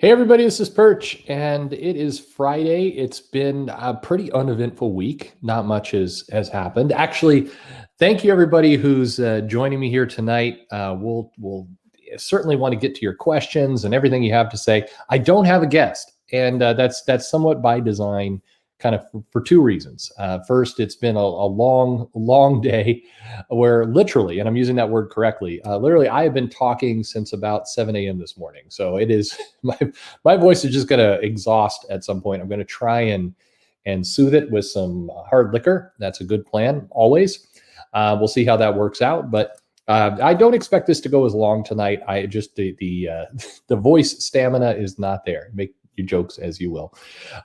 Hey everybody, this is Perch, and it is Friday. It's been a pretty uneventful week. Not much has happened. Actually, thank you everybody who's joining me here tonight. We'll certainly want to get to your questions and everything you have to say. I don't have a guest, and that's somewhat by design, kind of for two reasons. First, it's been a long day where literally, and I'm using that word correctly, literally I have been talking since about 7 a.m. this morning. So it is my voice is just going to exhaust at some point. I'm going to try and soothe it with some hard liquor. That's a good plan always. We'll see how that works out, but I don't expect this to go as long tonight. I just the voice stamina is not there. Make your jokes as you will,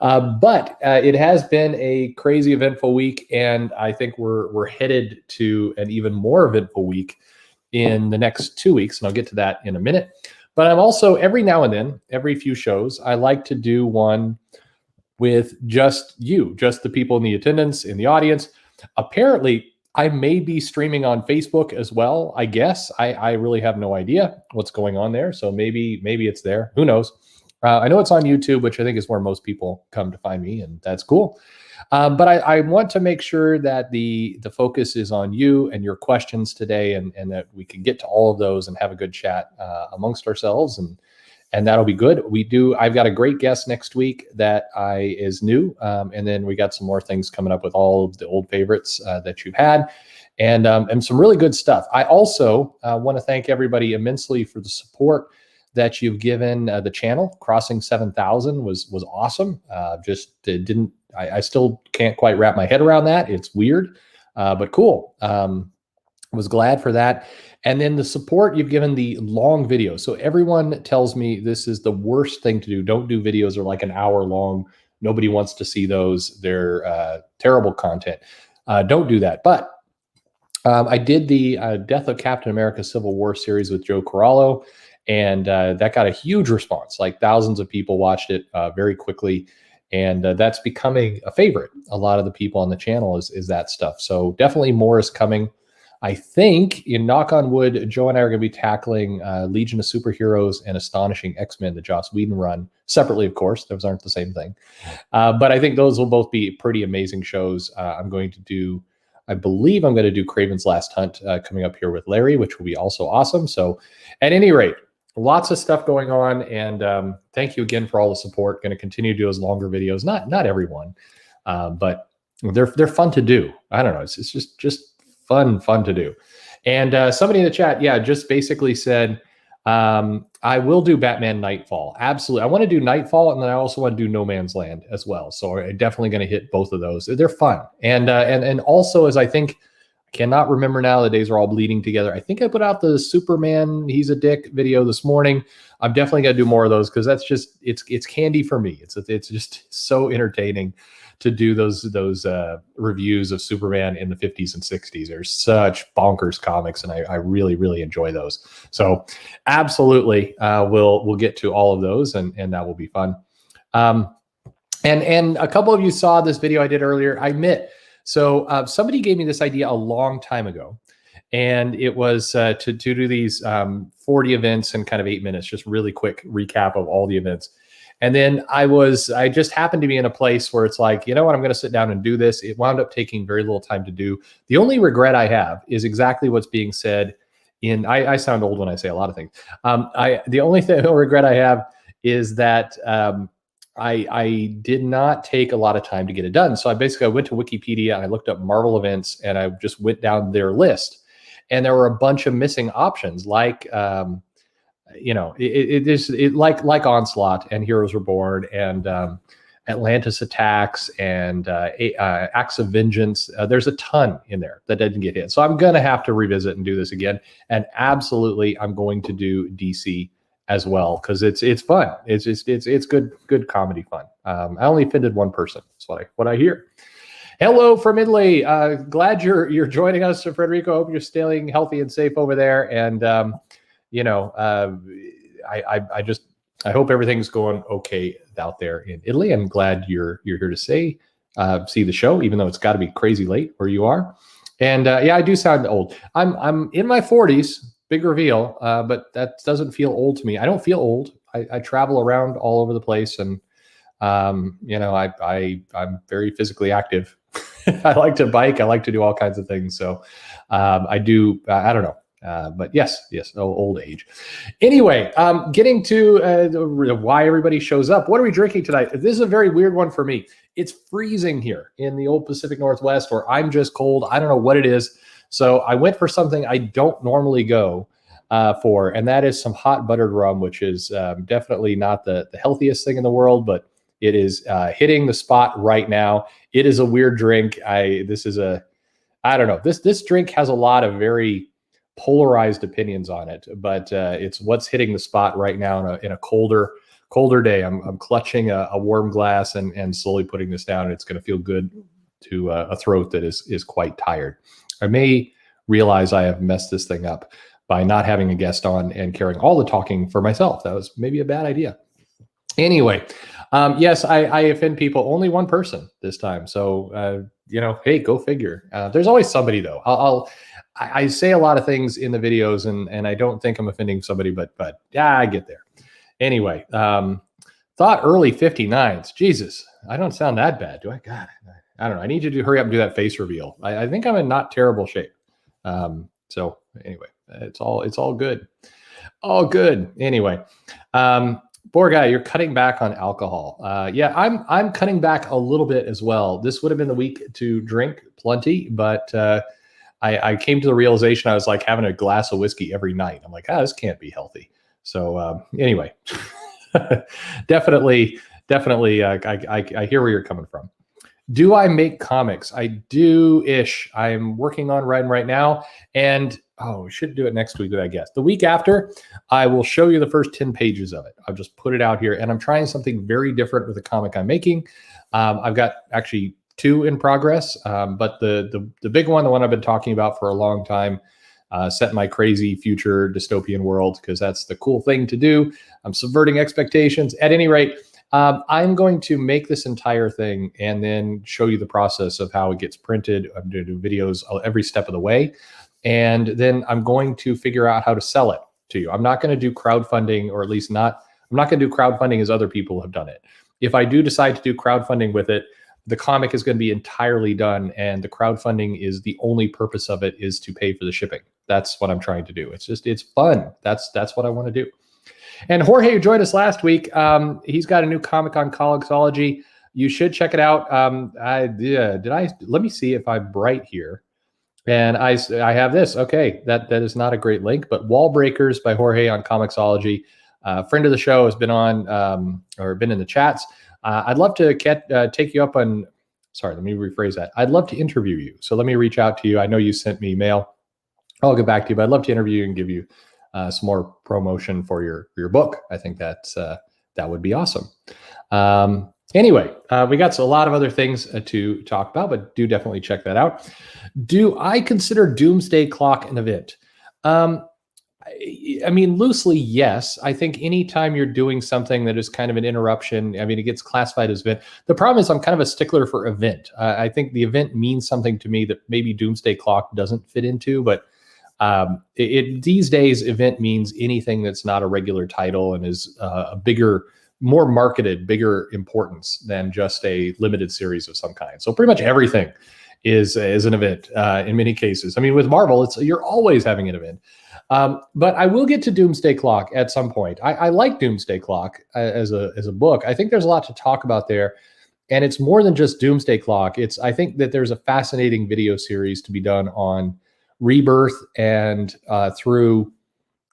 but it has been a crazy eventful week, and I think we're headed to an even more eventful week in the next 2 weeks, and I'll get to that in a minute. But I'm also, every now and then, every few shows, I like to do one with just the people in the attendance, in the audience. Apparently, I may be streaming on Facebook as well, I guess. I really have no idea what's going on there. So maybe it's there. Who knows? I know it's on YouTube, which I think is where most people come to find me, and that's cool. But I want to make sure that the focus is on you and your questions today, and that we can get to all of those and have a good chat amongst ourselves, and that'll be good. I've got a great guest next week that is new, and then we got some more things coming up with all of the old favorites that you've had, and some really good stuff. I also want to thank everybody immensely for the support that you've given the channel. Crossing 7,000 was awesome. I still can't quite wrap my head around that. It's weird, but cool. Was glad for that. And then the support you've given the long videos. So everyone tells me this is the worst thing to do. Don't do videos that are like an hour long. Nobody wants to see those. They're terrible content. Don't do that. But I did the Death of Captain America Civil War series with Joe Corallo, and that got a huge response. Like thousands of people watched it very quickly. And that's becoming a favorite. A lot of the people on the channel is that stuff. So definitely more is coming. I think, in knock on wood, Joe and I are going to be tackling Legion of Superheroes and Astonishing X-Men, the Joss Whedon run, separately, of course. Those aren't the same thing. But I think those will both be pretty amazing shows. I believe I'm going to do Kraven's Last Hunt coming up here with Larry, which will be also awesome. So at any rate, lots of stuff going on, and thank you again for all the support. Going to continue to do those longer videos. Not everyone, but they're fun to do. I don't know. It's just fun to do. And somebody in the chat, just basically said, I will do Batman Nightfall. Absolutely. I want to do Nightfall, and then I also want to do No Man's Land as well. So I'm definitely going to hit both of those. They're fun. And also, as I think, cannot remember now, the days are all bleeding together. I think I put out the Superman He's a Dick video this morning. I'm definitely gonna do more of those, because that's just it's candy for me. It's just so entertaining to do those reviews of Superman in the 50s and 60s. They're such bonkers comics, and I really enjoy those. So absolutely, we'll get to all of those, and that will be fun. And a couple of you saw this video I did earlier. I admit. So somebody gave me this idea a long time ago, and it was to do these 40 events in kind of 8 minutes, just really quick recap of all the events. And then I just happened to be in a place where it's like, you know what, I'm going to sit down and do this. It wound up taking very little time to do. The only regret I have is exactly what's being said I sound old when I say a lot of things. The only regret I have is that I did not take a lot of time to get it done. So I went to Wikipedia and I looked up Marvel events, and I just went down their list, and there were a bunch of missing options, like like Onslaught and Heroes Reborn and Atlantis Attacks and Acts of Vengeance. There's a ton in there that didn't get hit. So I'm going to have to revisit and do this again. And absolutely, I'm going to do DC as well, because it's fun. It's good comedy fun. I only offended one person. That's what I hear. Hello from Italy. Glad you're joining us, Federico. Hope you're staying healthy and safe over there. And I hope everything's going okay out there in Italy. I'm glad you're here to see the show, even though it's got to be crazy late where you are. And I do sound old. I'm in my 40s. Big reveal, but that doesn't feel old to me. I don't feel old. I travel around all over the place, and you know, I'm very physically active. I like to bike. I like to do all kinds of things. So I do. I don't know. But yes, old age. Anyway, getting to why everybody shows up. What are we drinking tonight? This is a very weird one for me. It's freezing here in the old Pacific Northwest, or I'm just cold. I don't know what it is. So I went for something I don't normally go for, and that is some hot buttered rum, which is definitely not the healthiest thing in the world, but it is hitting the spot right now. It is a weird drink. I don't know. This drink has a lot of very polarized opinions on it, but it's what's hitting the spot right now in a colder day. I'm clutching a warm glass and slowly putting this down. It's going to feel good to a throat that is quite tired. I may realize I have messed this thing up by not having a guest on and carrying all the talking for myself. That was maybe a bad idea. Anyway, yes, I offend people. Only one person this time. So, you know, hey, go figure. There's always somebody, though. I say a lot of things in the videos, and I don't think I'm offending somebody, but yeah, I get there. Anyway, thought early 59s. Jesus, I don't sound that bad, do I? God, I don't know. I need you to hurry up and do that face reveal. I think I'm in not terrible shape. So anyway, it's all good. All good. Anyway, poor guy, you're cutting back on alcohol. Yeah, I'm cutting back a little bit as well. This would have been the week to drink plenty, but I came to the realization I was like having a glass of whiskey every night. I'm like, this can't be healthy. So anyway, definitely, I hear where you're coming from. Do I make comics? I do-ish. I'm working on writing right now, and we should do it next week, I guess. The week after, I will show you the first 10 pages of it. I'll just put it out here, and I'm trying something very different with the comic I'm making. I've got actually 2 in progress, but the big one, the one I've been talking about for a long time, set in my crazy future dystopian world, because that's the cool thing to do. I'm subverting expectations. At any rate, I'm going to make this entire thing and then show you the process of how it gets printed. I'm going to do videos every step of the way. And then I'm going to figure out how to sell it to you. I'm not going to do crowdfunding, or at least I'm not going to do crowdfunding as other people have done it. If I do decide to do crowdfunding with it, the comic is going to be entirely done, and the crowdfunding is the only purpose of it is to pay for the shipping. That's what I'm trying to do. It's fun. That's what I want to do. And Jorge, who joined us last week, he's got a new comic on Comicsology. You should check it out. Let me see if I'm right here. And I have this. Okay, that is not a great link, but Wall Breakers by Jorge on Comicsology. Friend of the show, has been on or been in the chats. I'd love to take you up on. Sorry, let me rephrase that. I'd love to interview you. So let me reach out to you. I know you sent me mail. I'll get back to you, but I'd love to interview you and give you some more promotion for your book. I think that would be awesome. Anyway, we got a lot of other things to talk about, but do definitely check that out. Do I consider Doomsday Clock an event? I mean, loosely, yes. I think anytime you're doing something that is kind of an interruption, I mean, it gets classified as event. The problem is I'm kind of a stickler for event. I think the event means something to me that maybe Doomsday Clock doesn't fit into, but these days, event means anything that's not a regular title and is a bigger, more marketed, bigger importance than just a limited series of some kind. So pretty much everything is an event in many cases. I mean, with Marvel, you're always having an event. But I will get to Doomsday Clock at some point. I like Doomsday Clock as a book. I think there's a lot to talk about there. And it's more than just Doomsday Clock. I think that there's a fascinating video series to be done on Rebirth and through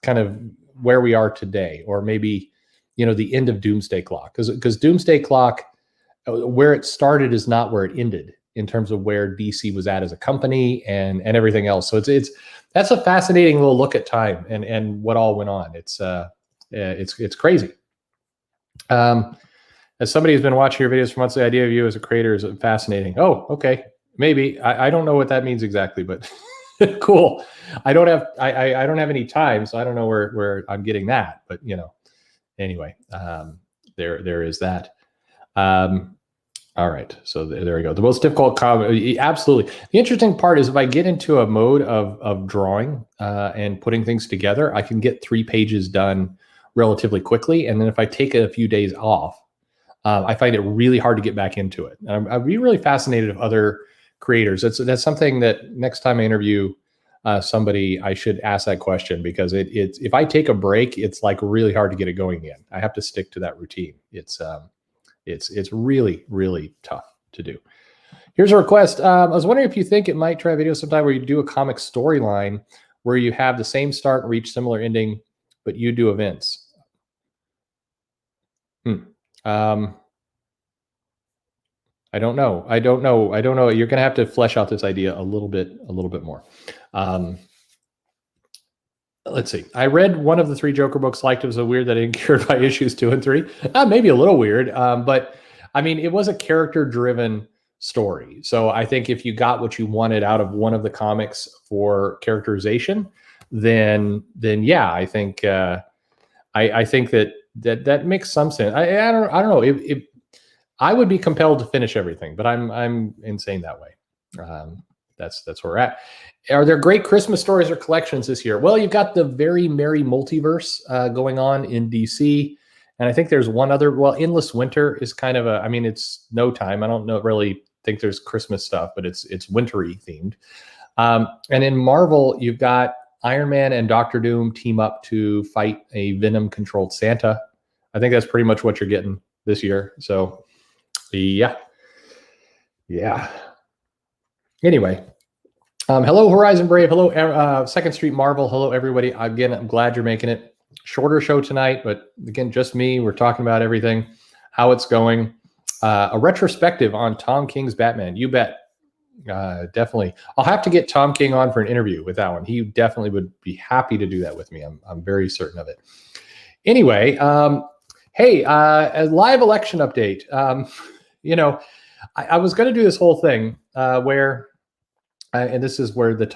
kind of where we are today, or maybe, the end of Doomsday Clock. Because Doomsday Clock, where it started is not where it ended in terms of where DC was at as a company and everything else. So that's a fascinating little look at time and what all went on. It's crazy. As somebody who's been watching your videos for months, the idea of you as a creator is fascinating. Oh, okay. Maybe. I don't know what that means exactly, but cool. I don't have any time, so I don't know where I'm getting that, but anyway, there is that. All right, so there we go. The most difficult comment, absolutely. The interesting part is if I get into a mode of drawing and putting things together, I can get 3 pages done relatively quickly. And then if I take a few days off, I find it really hard to get back into it. I'd be really fascinated of other creators. That's something that next time I interview somebody, I should ask that question, because it's if I take a break, it's like really hard to get it going again. I have to stick to that routine. It's really, really tough to do. Here's a request. I was wondering if you think it might try a video sometime where you do a comic storyline where you have the same start and reach similar ending, but you do events. I don't know. You're going to have to flesh out this idea a little bit more. Let's see. I read one of the 3 Joker books, liked it. Was so weird that it got cured by issues 2 and 3. Maybe a little weird, but I mean, it was a character-driven story. So I think if you got what you wanted out of one of the comics for characterization, then yeah, I think I think that makes some sense. I don't know. If I would be compelled to finish everything, but I'm insane that way. That's where we're at. Are there great Christmas stories or collections this year? Well, you've got the Very Merry Multiverse going on in DC. And I think there's one other, well, Endless Winter is kind of I mean, it's no time. I don't really think there's Christmas stuff, but it's wintry themed. And in Marvel, you've got Iron Man and Doctor Doom team up to fight a Venom-controlled Santa. I think that's pretty much what you're getting this year. So, yeah. Anyway, hello, Horizon Brave. Hello, Second Street Marvel. Hello, everybody. Again, I'm glad you're making it. Shorter show tonight, but again, just me. We're talking about everything, how it's going. A retrospective on Tom King's Batman. You bet. Definitely. I'll have to get Tom King on for an interview with that one. He definitely would be happy to do that with me. I'm very certain of it. Anyway, hey, a live election update. I was going to do this whole thing where, and this is where the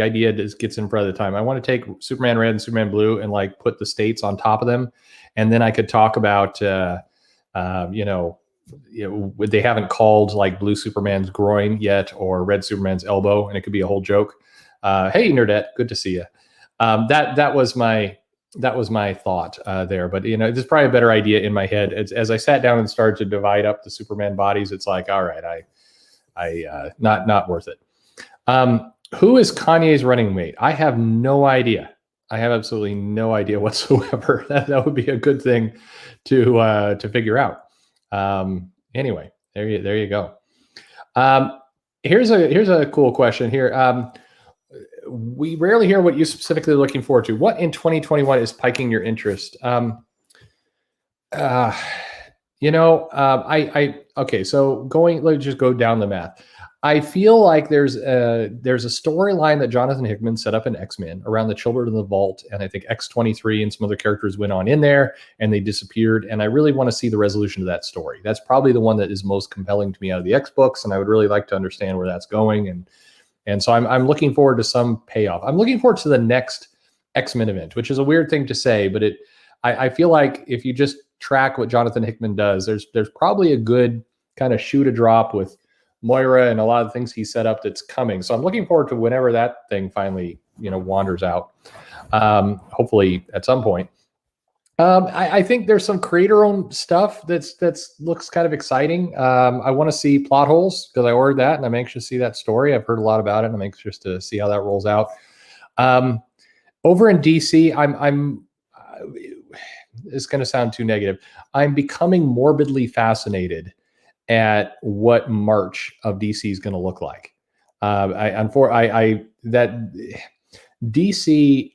idea gets in front of the time. I want to take Superman Red and Superman Blue and like put the states on top of them. And then I could talk about, they haven't called like Blue Superman's groin yet or Red Superman's elbow. And it could be a whole joke. Hey, Nerdette, good to see you. That was my thought there, but there's probably a better idea in my head. As I sat down and started to divide up the Superman bodies, it's like, all right, not worth it. Who is Kanye's running mate? I have no idea. I have absolutely no idea whatsoever. That would be a good thing to figure out. Anyway, there you go. Here's a cool question here. We rarely hear what you specifically looking forward to. What in 2021 is piquing your interest? Okay, so let's just go down the math. I feel like there's a storyline that Jonathan Hickman set up in X-Men around the Children of the Vault, and I think X-23 and some other characters went on in there and they disappeared, and I really want to see the resolution of that story. That's probably the one that is most compelling to me out of the X books, and I would really like to understand where that's going, and so I'm looking forward to some payoff. I'm looking forward to the next X-Men event, which is a weird thing to say, but I feel like if you just track what Jonathan Hickman does, there's probably a good kind of shoot a drop with Moira and a lot of things he set up that's coming. So I'm looking forward to whenever that thing finally, wanders out. Hopefully at some point. I think there's some creator-owned stuff that's looks kind of exciting. I want to see Plot Holes because I ordered that and I'm anxious to see that story. I've heard a lot about it and I'm anxious to see how that rolls out. Over in DC, it's going to sound too negative. I'm becoming morbidly fascinated at what March of DC is going to look like. DC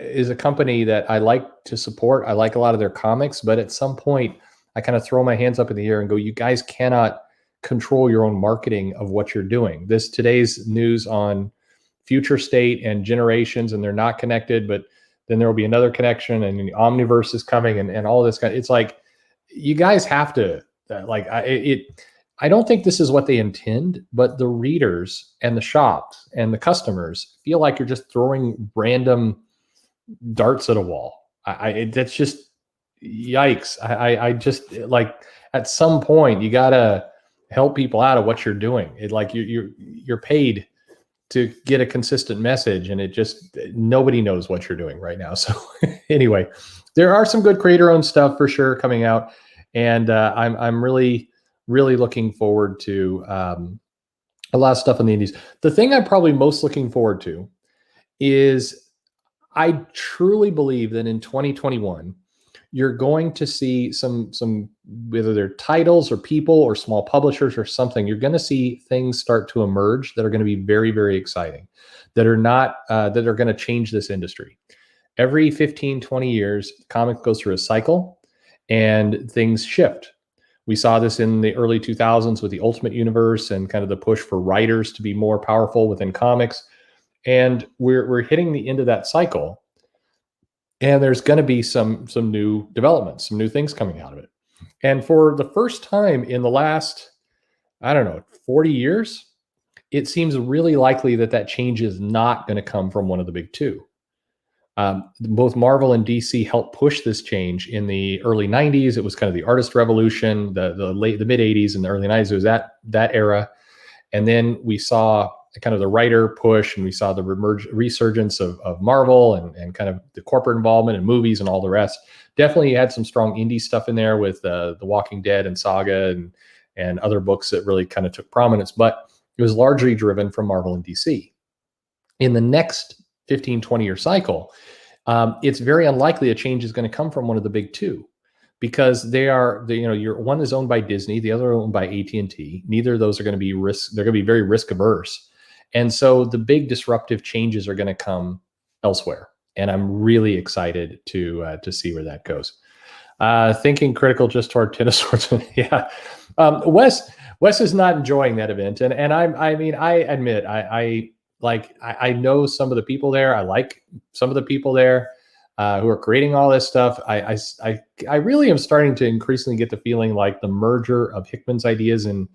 is a company that I like to support. I like a lot of their comics, but at some point I kind of throw my hands up in the air and go, you guys cannot control your own marketing of what you're doing. Today's news on Future State and Generations, and they're not connected, but then there will be another connection and the Omniverse is coming and all this it's like, you guys have to, I don't think this is what they intend, but the readers and the shops and the customers feel like you're just throwing random darts at a wall. That's just yikes. I just like at some point you gotta help people out of what you're doing. You're paid to get a consistent message, and it just, nobody knows what you're doing right now. So anyway, there are some good creator-owned stuff for sure coming out, and I'm really looking forward to a lot of stuff in the indies. The thing I'm probably most looking forward to is, I truly believe that in 2021, you're going to see some whether they're titles or people or small publishers or something, you're going to see things start to emerge that are going to be very, very exciting, that are not that are going to change this industry. Every 15, 20 years, comics goes through a cycle and things shift. We saw this in the early 2000s with the Ultimate Universe and kind of the push for writers to be more powerful within comics. And we're hitting the end of that cycle. And there's going to be some new developments, some new things coming out of it. And for the first time in the last, I don't know, 40 years, it seems really likely that change is not going to come from one of the big two. Both Marvel and DC helped push this change in the early 90s. It was kind of the artist revolution, the mid 80s and the early 90s. It was that era. And then we saw kind of the writer push, and we saw the resurgence of Marvel and kind of the corporate involvement in movies and all the rest. Definitely had some strong indie stuff in there with The Walking Dead and Saga and other books that really kind of took prominence, but it was largely driven from Marvel and DC. In the next 15, 20-year cycle, it's very unlikely a change is going to come from one of the big two, because one is owned by Disney, the other owned by AT&T. Neither of those are going to be they're going to be very risk averse. And so the big disruptive changes are going to come elsewhere. And I'm really excited to see where that goes. Thinking critical just toward tennis swordsman. Yeah. Wes is not enjoying that event. And I admit, I know some of the people there. I like some of the people there who are creating all this stuff. I really am starting to increasingly get the feeling like the merger of Hickman's ideas and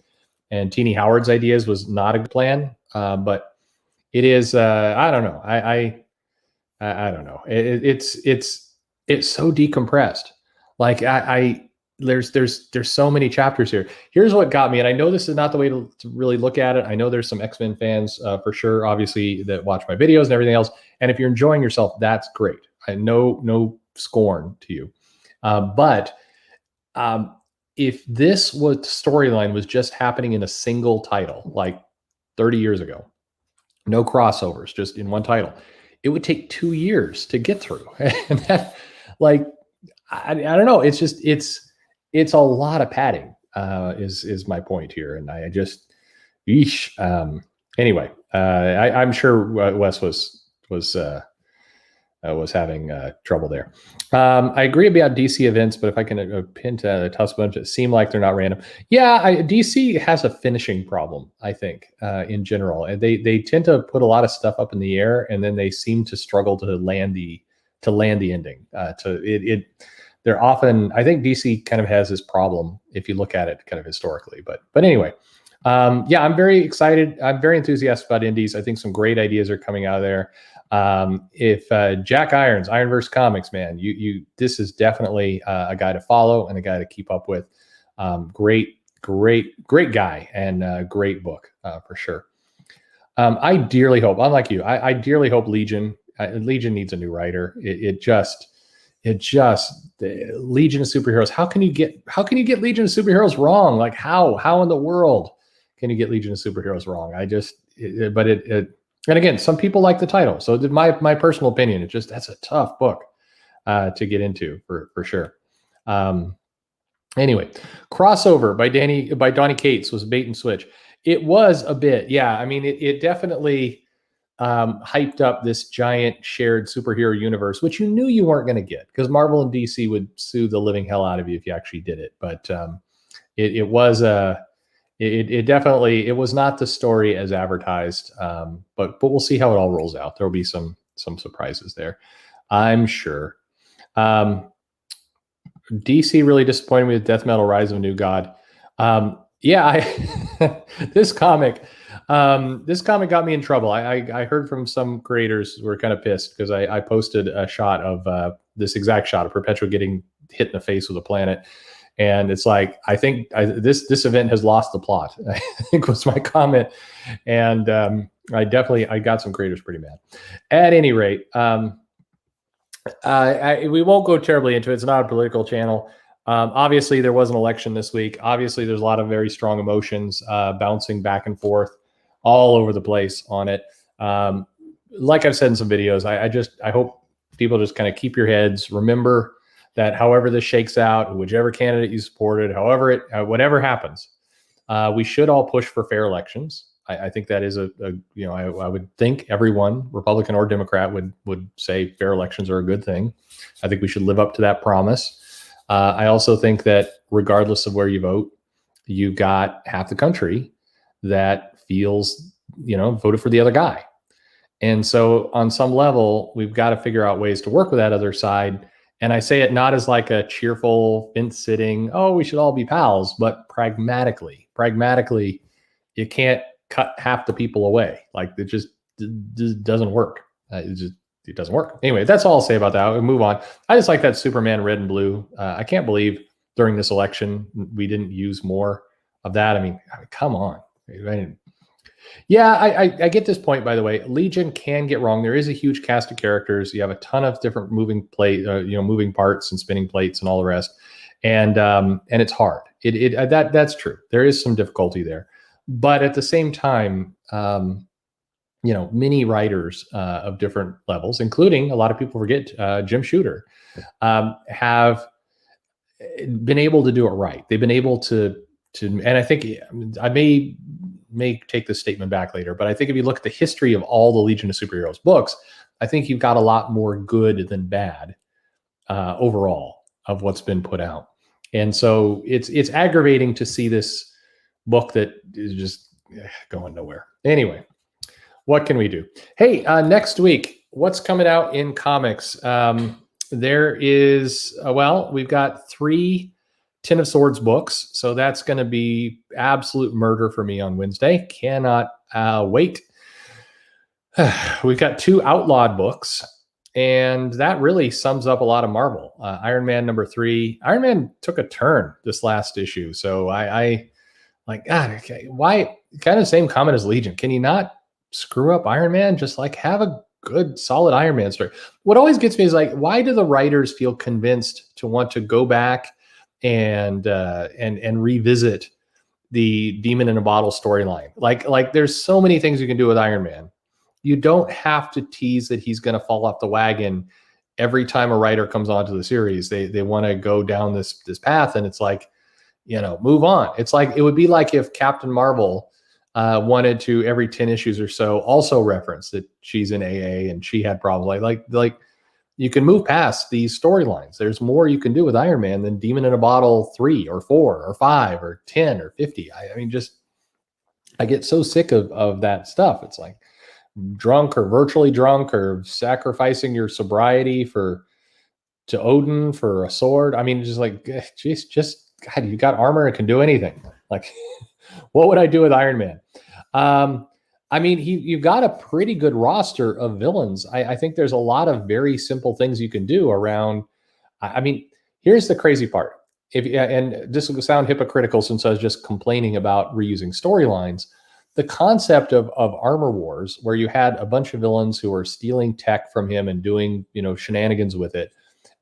Teenie Howard's ideas was not a good plan. But it is, I don't know. I don't know. It's so decompressed. Like there's so many chapters here. Here's what got me, and I know this is not the way to really look at it. I know there's some X-Men fans for sure, obviously, that watch my videos and everything else. And if you're enjoying yourself, that's great. I no scorn to you. But if this storyline was just happening in a single title, like 30 years ago, no crossovers, just in one title, it would take 2 years to get through. And that, I don't know. It's just, it's a lot of padding, is my point here. And I just, anyway, I'm sure Wes was having trouble there. I agree about DC events, but if I can pin to a tough bunch, it seemed like they're not random. Yeah, DC has a finishing problem, I think, in general. And they tend to put a lot of stuff up in the air, and then they seem to struggle to land the ending. They're often, I think DC kind of has this problem if you look at it kind of historically. But anyway, yeah, I'm very excited. I'm very enthusiastic about indies. I think some great ideas are coming out of there. If Jack Irons, Ironverse Comics, man, this is definitely a guy to follow and a guy to keep up with. Great guy, and great book for sure. I dearly hope, unlike you, I dearly hope Legion needs a new writer. It just the Legion of Superheroes. How can you get Legion of Superheroes wrong? Like how in the world can you get Legion of Superheroes wrong? And again, some people like the title. So my personal opinion, that's a tough book to get into for sure. Anyway, Crossover by Donny Cates was a bait and switch. It was a bit, yeah. I mean, it definitely hyped up this giant shared superhero universe, which you knew you weren't going to get, because Marvel and DC would sue the living hell out of you if you actually did it. But it was it was not the story as advertised, but we'll see how it all rolls out. There will be some surprises there, I'm sure. DC really disappointed me with Death Metal: Rise of a New God. This comic got me in trouble. I heard from some creators who were kind of pissed because I posted a shot of this exact shot of Perpetua getting hit in the face with a planet. And it's like, I think this event has lost the plot, I think was my comment. And I got some creators pretty mad. At any rate, we won't go terribly into it. It's not a political channel. Obviously, there was an election this week. Obviously, there's a lot of very strong emotions bouncing back and forth all over the place on it. Like I've said in some videos, I hope people just kind of keep your heads. Remember that however this shakes out, whichever candidate you supported, whatever happens, we should all push for fair elections. I think that is I would think everyone, Republican or Democrat, would say fair elections are a good thing. I think we should live up to that promise. I also think that regardless of where you vote, you got half the country that feels, voted for the other guy. And so on some level, we've got to figure out ways to work with that other side. And I say it not as like a cheerful fence sitting, oh, we should all be pals, but pragmatically, you can't cut half the people away. Like it just doesn't work. It doesn't work. Anyway, that's all I'll say about that. We'll move on. I just like that Superman red and blue. I can't believe during this election we didn't use more of that. I mean come on. I get this point, by the way. Legion can get wrong. There is a huge cast of characters. You have a ton of different moving parts and spinning plates and all the rest. And it's hard. That's true. There is some difficulty there. But at the same time, many writers of different levels, including a lot of people forget Jim Shooter, have been able to do it right. They've been able to, and I think I may take this statement back later, but I think if you look at the history of all the Legion of Superheroes books, I think you've got a lot more good than bad overall of what's been put out. And so it's aggravating to see this book that is just going nowhere. Anyway, what can we do? Hey, next week, what's coming out in comics? There is, we've got 3 Ten of Swords books. So that's going to be absolute murder for me on Wednesday. Cannot wait. We've got 2 Outlawed books. And that really sums up a lot of Marvel. Iron Man #3. Iron Man took a turn this last issue. So I like, God, okay, why? Kind of the same comment as Legion. Can you not screw up Iron Man? Just like have a good, solid Iron Man story. What always gets me is like, why do the writers feel convinced to want to go back and revisit the Demon in a Bottle storyline? Like there's so many things you can do with Iron Man. You don't have to tease that he's going to fall off the wagon every time a writer comes onto the series. They want to go down this path, and it's like, move on. It's like, it would be like if Captain Marvel wanted to every 10 issues or so also reference that she's in AA and she had problems. Like you can move past these storylines. There's more you can do with Iron Man than Demon in a Bottle 3 or 4 or 5 or 10 or 50. I get so sick of that stuff. It's like drunk or virtually drunk or sacrificing your sobriety to Odin for a sword. I mean, just like, geez, just God, you got armor and can do anything. Like, what would I do with Iron Man? You've got a pretty good roster of villains. I think there's a lot of very simple things you can do around. Here's the crazy part. And this will sound hypocritical since I was just complaining about reusing storylines. The concept of Armor Wars, where you had a bunch of villains who are stealing tech from him and doing, shenanigans with it,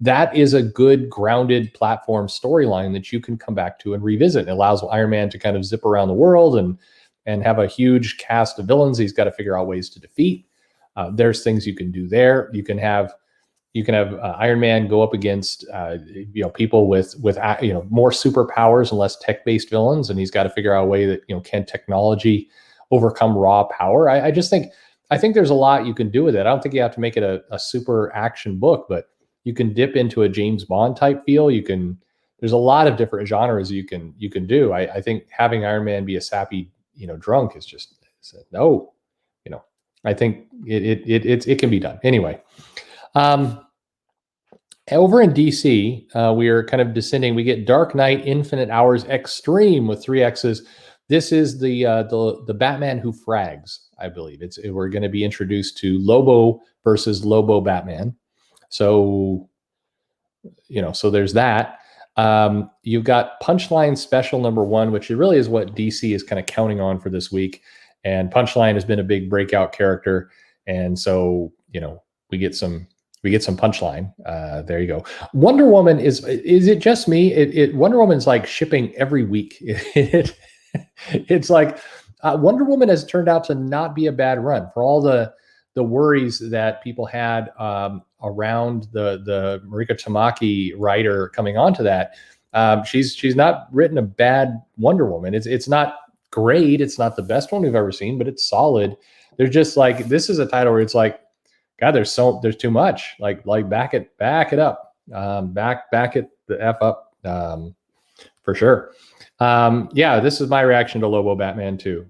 that is a good grounded platform storyline that you can come back to and revisit. It allows Iron Man to kind of zip around the world and have a huge cast of villains he's got to figure out ways to defeat. There's things you can do there. You can have Iron Man go up against people with more superpowers and less tech-based villains, and he's got to figure out a way that can technology overcome raw power. I think there's a lot you can do with it. I don't think you have to make it a super action book, but you can dip into a James Bond type feel. There's a lot of different genres you can do. I think having Iron Man be a sappy drunk is just no. I think it can be done anyway. Over in DC, we are kind of descending. We get Dark Knight Infinite Hours Extreme with 3 X's. This is the Batman who frags, I believe. We're going to be introduced to Lobo versus Lobo Batman. So there's that. You've got Punchline Special #1, which really is what DC is kind of counting on for this week. and Punchline has been a big breakout character, and so we get some Punchline. There you go. Wonder Woman is it just me? Wonder Woman's like shipping every week. It's like Wonder Woman has turned out to not be a bad run for all the worries that people had around the Marika Tamaki writer coming onto that. She's not written a bad Wonder Woman. It's not great. It's not the best one we've ever seen, but it's solid. There's just like, this is a title where it's like, God, there's too much. Like back it up. Back it the F up, for sure. Yeah, this is my reaction to Lobo Batman too.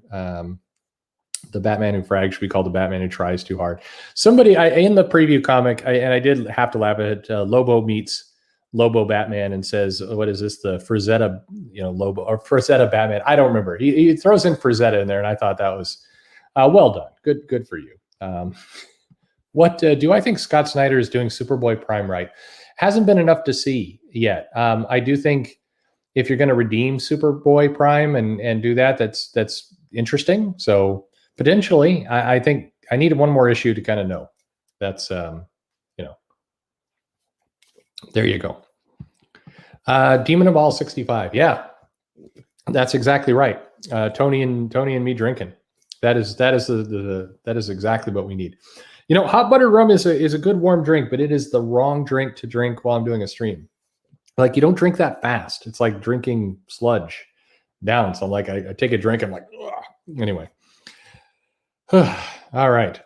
The Batman who frags should be called the Batman who tries too hard. Somebody in the preview comic, and I did have to laugh at it, Lobo meets Lobo Batman and says, what is this, the Frazetta, Lobo or Frazetta Batman? I don't remember. He throws in Frazetta in there, and I thought that was well done. Good for you. What do I think Scott Snyder is doing Superboy Prime right? Hasn't been enough to see yet. I do think if you're going to redeem Superboy Prime and do that, that's interesting. So potentially, I think I need one more issue to kind of know. That's there you go. Demon of All 65. Yeah, that's exactly right. Tony and me drinking. That is exactly what we need. Hot buttered rum is a good warm drink, but it is the wrong drink to drink while I'm doing a stream. Like, you don't drink that fast. It's like drinking sludge down. So I'm like, I take a drink, I'm like, ugh. Anyway. All right.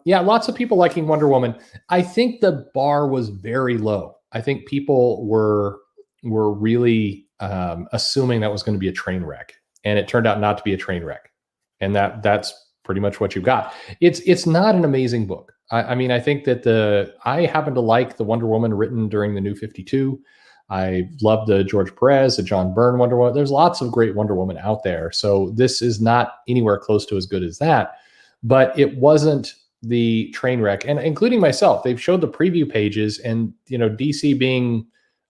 Yeah, lots of people liking Wonder Woman. I think the bar was very low. I think people were really assuming that was going to be a train wreck, and it turned out not to be a train wreck. And that's pretty much what you got. It's not an amazing book. I mean, I think that I happen to like the Wonder Woman written during the New 52. I love the George Perez, the John Byrne Wonder Woman. There's lots of great Wonder Woman out there. So this is not anywhere close to as good as that. But it wasn't the train wreck. And including myself, they've showed the preview pages, and DC being,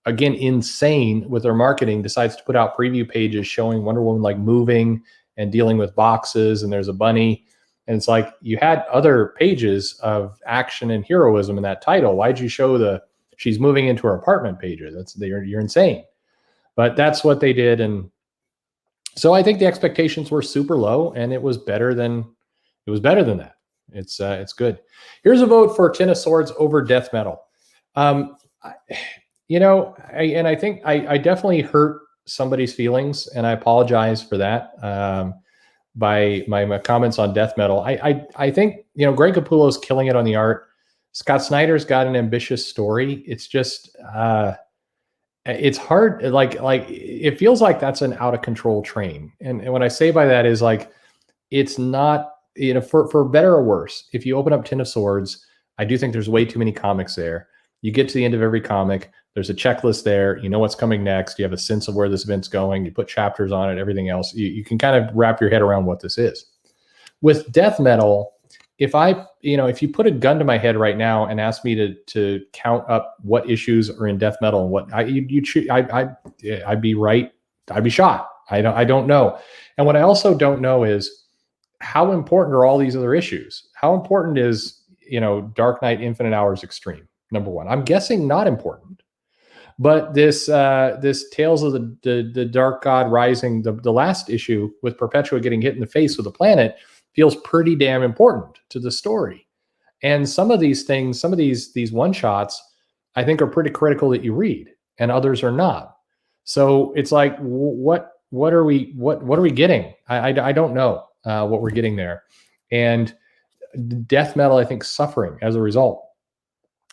again, insane with their marketing, decides to put out preview pages showing Wonder Woman like moving and dealing with boxes, and there's a bunny. And it's like, you had other pages of action and heroism in that title. Why'd you show she's moving into her apartment pages? You're insane. But that's what they did. And so I think the expectations were super low, and it was better than that. It's good. Here's a vote for Ten of Swords over Death Metal. I think I definitely hurt somebody's feelings, and I apologize for that by my comments on Death Metal. I think Greg Capullo's killing it on the art. Scott Snyder's got an ambitious story. It's just it's hard. Like it feels like that's an out of control train. And what I say by that is, like, it's not. For better or worse, if you open up Ten of Swords, I do think there's way too many comics there. You get to the end of every comic, there's a checklist there. You know what's coming next. You have a sense of where this event's going. You put chapters on it, everything else. You can kind of wrap your head around what this is. With Death Metal, if you put a gun to my head right now and ask me to count up what issues are in Death Metal and what I'd be right. I'd be shot. I don't know. And what I also don't know is, how important are all these other issues? How important is, Dark Knight Infinite Hours Extreme, number one? I'm guessing not important. But this Tales of the Dark God Rising, the last issue with Perpetua getting hit in the face with a planet, feels pretty damn important to the story. And some of these things, some of these one-shots, I think are pretty critical that you read, and others are not. So it's like, what are we getting? I don't know. What we're getting there. And Death Metal, I think, suffering as a result.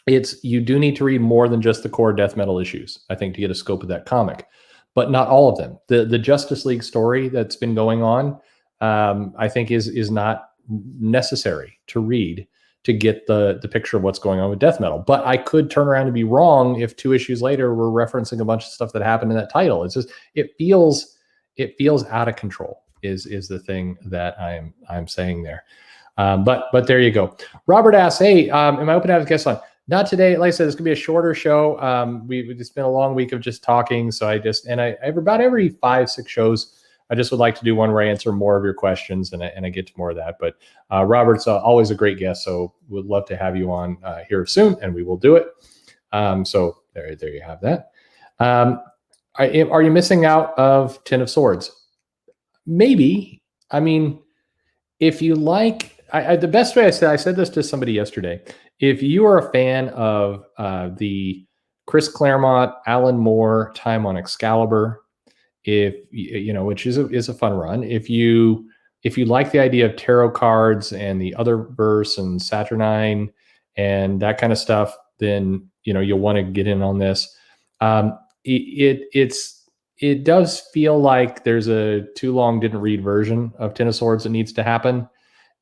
You do need to read more than just the core Death Metal issues, I think, to get a scope of that comic, but not all of them. The Justice League story that's been going on, I think is not necessary to read to get the picture of what's going on with Death Metal. But I could turn around and be wrong if 2 issues later we're referencing a bunch of stuff that happened in that title. It's just, it feels out of control. Is the thing that I'm saying there. But there you go. Robert asks, hey, am I open to have a guest on? Not today. Like I said, it's gonna be a shorter show. It's been a long week of just talking. So about every 5-6 shows, I just would like to do one where I answer more of your questions and I get to more of that. But Robert's always a great guest, so would love to have you on here soon, and we will do it. So there you have that. Are you missing out of Ten of Swords? Maybe. I mean, if you like, the best way I said this to somebody yesterday. If you are a fan of the Chris Claremont, Alan Moore time on Excalibur, if you know, which is a fun run. If you like the idea of tarot cards and the other verse and Saturnine and that kind of stuff, then you'll want to get in on this. It does feel like there's a too long didn't read version of Ten of Swords that needs to happen,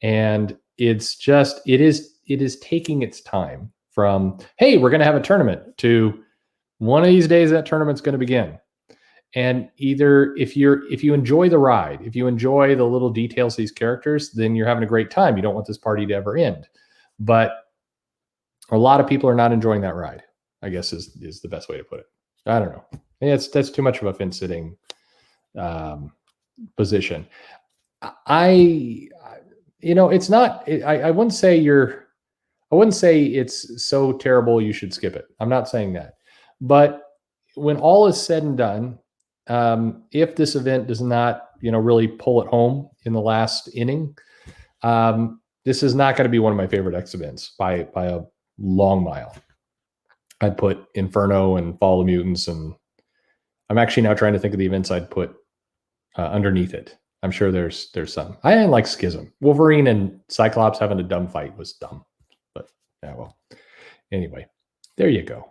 and it is taking its time from, hey, we're going to have a tournament, to one of these days that tournament's going to begin. And either if you enjoy the ride, if you enjoy the little details of these characters, then you're having a great time. You don't want this party to ever end. But a lot of people are not enjoying that ride, I guess is the best way to put it. I don't know. That's too much of a fence-sitting position. It's not. I wouldn't say it's so terrible you should skip it. I'm not saying that. But when all is said and done, if this event does not, really pull it home in the last inning, this is not going to be one of my favorite X events by a long mile. I'd put Inferno and Fall of Mutants, and I'm actually now trying to think of the events I'd put underneath it. I'm sure there's some. I didn't like Schism. Wolverine and Cyclops having a dumb fight was dumb, but yeah, well, anyway, there you go.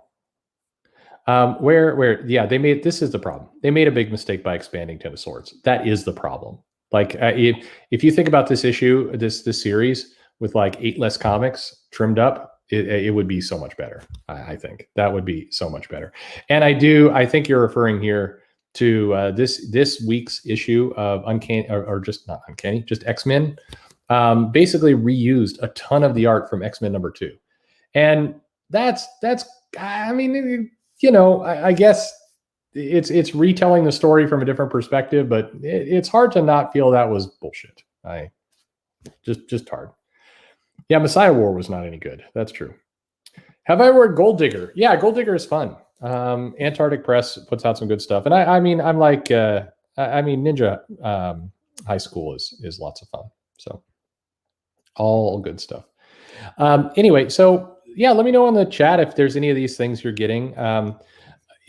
This is the problem. They made a big mistake by expanding Ten of Swords. That is the problem. Like, if you think about this issue, this series with like 8 less comics trimmed up, it would be so much better. I think that would be so much better. And I think you're referring here to this week's issue of Uncanny, or just not Uncanny, just X-Men. Basically reused a ton of the art from X-Men #2, and that's. I mean, I guess it's retelling the story from a different perspective, but it's hard to not feel that was bullshit. Just hard. Yeah, Messiah War was not any good. That's true. Have I read Gold Digger? Yeah, Gold Digger is fun. Antarctic Press puts out some good stuff, and Ninja High School is lots of fun. So all good stuff. Anyway, so yeah, let me know in the chat if there's any of these things you're getting.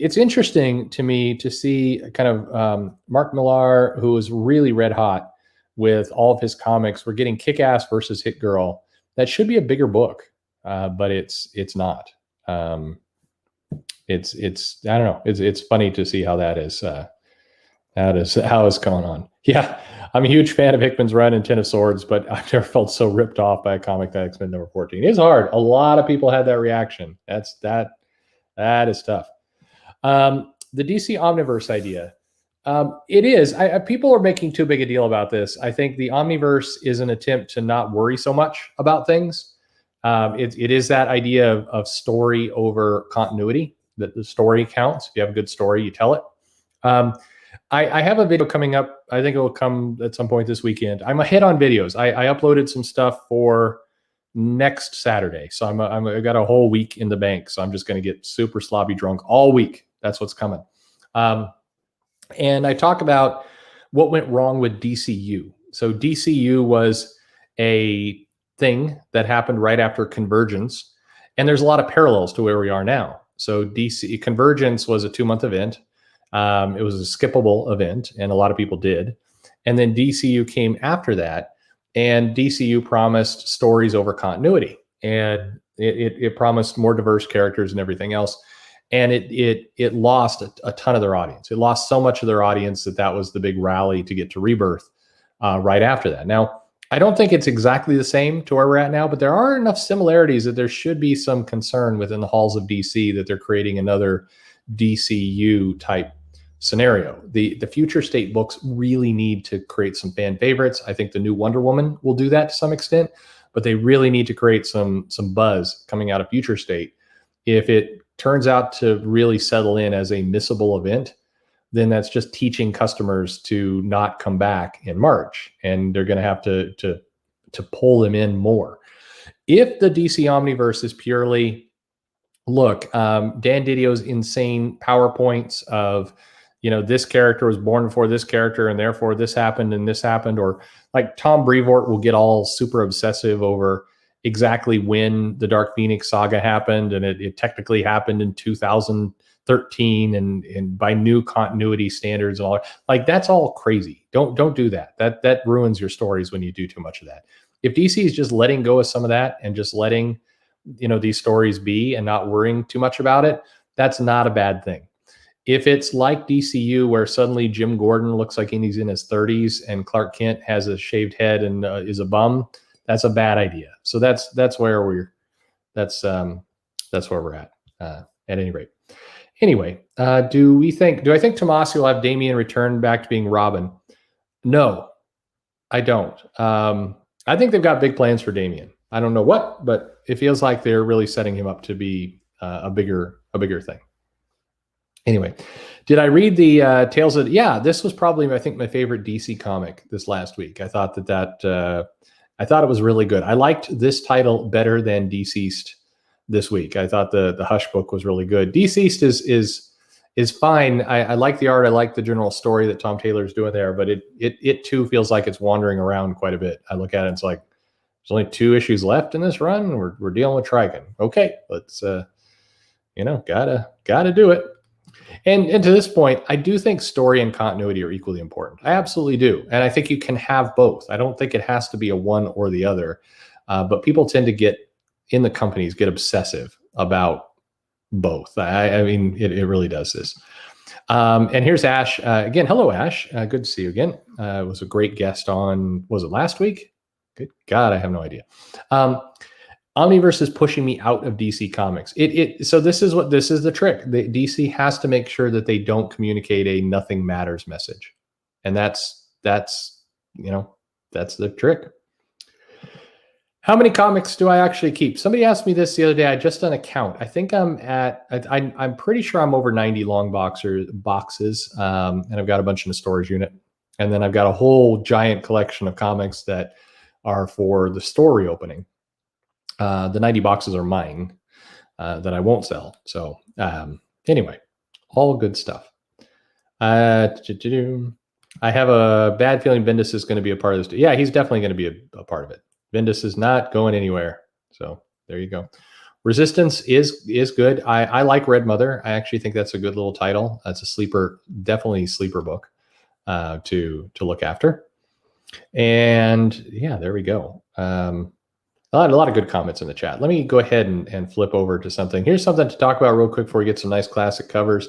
It's interesting to me to see kind of Mark Millar, who is really red hot with all of his comics. We're getting Kick-Ass versus Hit Girl. That should be a bigger book, but it's not. It's I don't know. It's funny to see how that is. How is going on. Yeah, I'm a huge fan of Hickman's run in Ten of Swords, but I've never felt so ripped off by a comic that X-Men #14. It's hard. A lot of people had that reaction. That is tough. The DC Omniverse idea. It is. People are making too big a deal about this. I think the Omniverse is an attempt to not worry so much about things. It is that idea of story over continuity, that the story counts. If you have a good story, you tell it. I have a video coming up. I think it will come at some point this weekend. I'm a hit on videos. I uploaded some stuff for next Saturday. So I got a whole week in the bank. So I'm just going to get super sloppy drunk all week. That's what's coming. And I talk about what went wrong with DCU. So DCU was a thing that happened right after Convergence. And there's a lot of parallels to where we are now. So DC Convergence was a 2-month event. It was a skippable event, and a lot of people did. And then DCU came after that, and DCU promised stories over continuity, and it promised more diverse characters and everything else. And it lost a ton of their audience. It lost so much of their audience that was the big rally to get to Rebirth right after that. Now, I don't think it's exactly the same to where we're at now, but there are enough similarities that there should be some concern within the halls of DC that they're creating another DCU type scenario. The future state books really need to create some fan favorites. I think the new Wonder Woman will do that to some extent, but they really need to create some buzz coming out of future state. If it turns out to really settle in as a missable event, then that's just teaching customers to not come back in March, and they're going to have to pull them in more. If the DC Omniverse is purely, look, Dan Didio's insane PowerPoints of, this character was born before this character, and therefore this happened and this happened, or like Tom Brevoort will get all super obsessive over exactly when the Dark Phoenix saga happened, and it technically happened in 2013, and by new continuity standards and all. Like, that's all crazy. Don't do that. That ruins your stories when you do too much of that. If DC is just letting go of some of that and just letting these stories be and not worrying too much about it, that's not a bad thing. If it's like DCU, where suddenly Jim Gordon looks like he's in his 30s and Clark Kent has a shaved head and is a bum, that's a bad idea. So that's where we're at any rate. Anyway, do I think Tomasi will have Damian return back to being Robin? No, I don't. I think they've got big plans for Damian. I don't know what, but it feels like they're really setting him up to be a bigger thing. Anyway, did I read the Tales of? Yeah, this was probably, I think, my favorite DC comic this last week. I thought I thought it was really good. I liked this title better than Deceased this week. I thought the Hush book was really good. Deceased is fine. I like the art. I like the general story that Tom Taylor's doing there, but it too feels like it's wandering around quite a bit. I look at it, it's like, there's only 2 issues left in this run. We're dealing with Trigon. Okay, let's gotta do it. And to this point, I do think story and continuity are equally important. I absolutely do, and I think you can have both. I don't think it has to be a one or the other. But people tend to get obsessive about both. I mean, it really does this. And here's Ash again. Hello, Ash. Good to see you again. It was a great guest on. Was it last week? Good God, I have no idea. Omniverse is pushing me out of DC Comics. So this is the trick. DC has to make sure that they don't communicate a nothing matters message, and that's the trick. How many comics do I actually keep? Somebody asked me this the other day. I just done a count. I think I'm pretty sure I'm over 90 long boxes, and I've got a bunch in a storage unit, and then I've got a whole giant collection of comics that are for the store reopening. The 90 boxes are mine that I won't sell. So anyway, all good stuff. I have a bad feeling Bendis is going to be a part of this. Yeah, he's definitely going to be a part of it. Bendis is not going anywhere. So there you go. Resistance is good. I like Red Mother. I actually think that's a good little title. That's a sleeper, definitely sleeper book to look after. And yeah, there we go. A lot of good comments in the chat. Let me go ahead and flip over to something. Here's something to talk about real quick before we get some nice classic covers.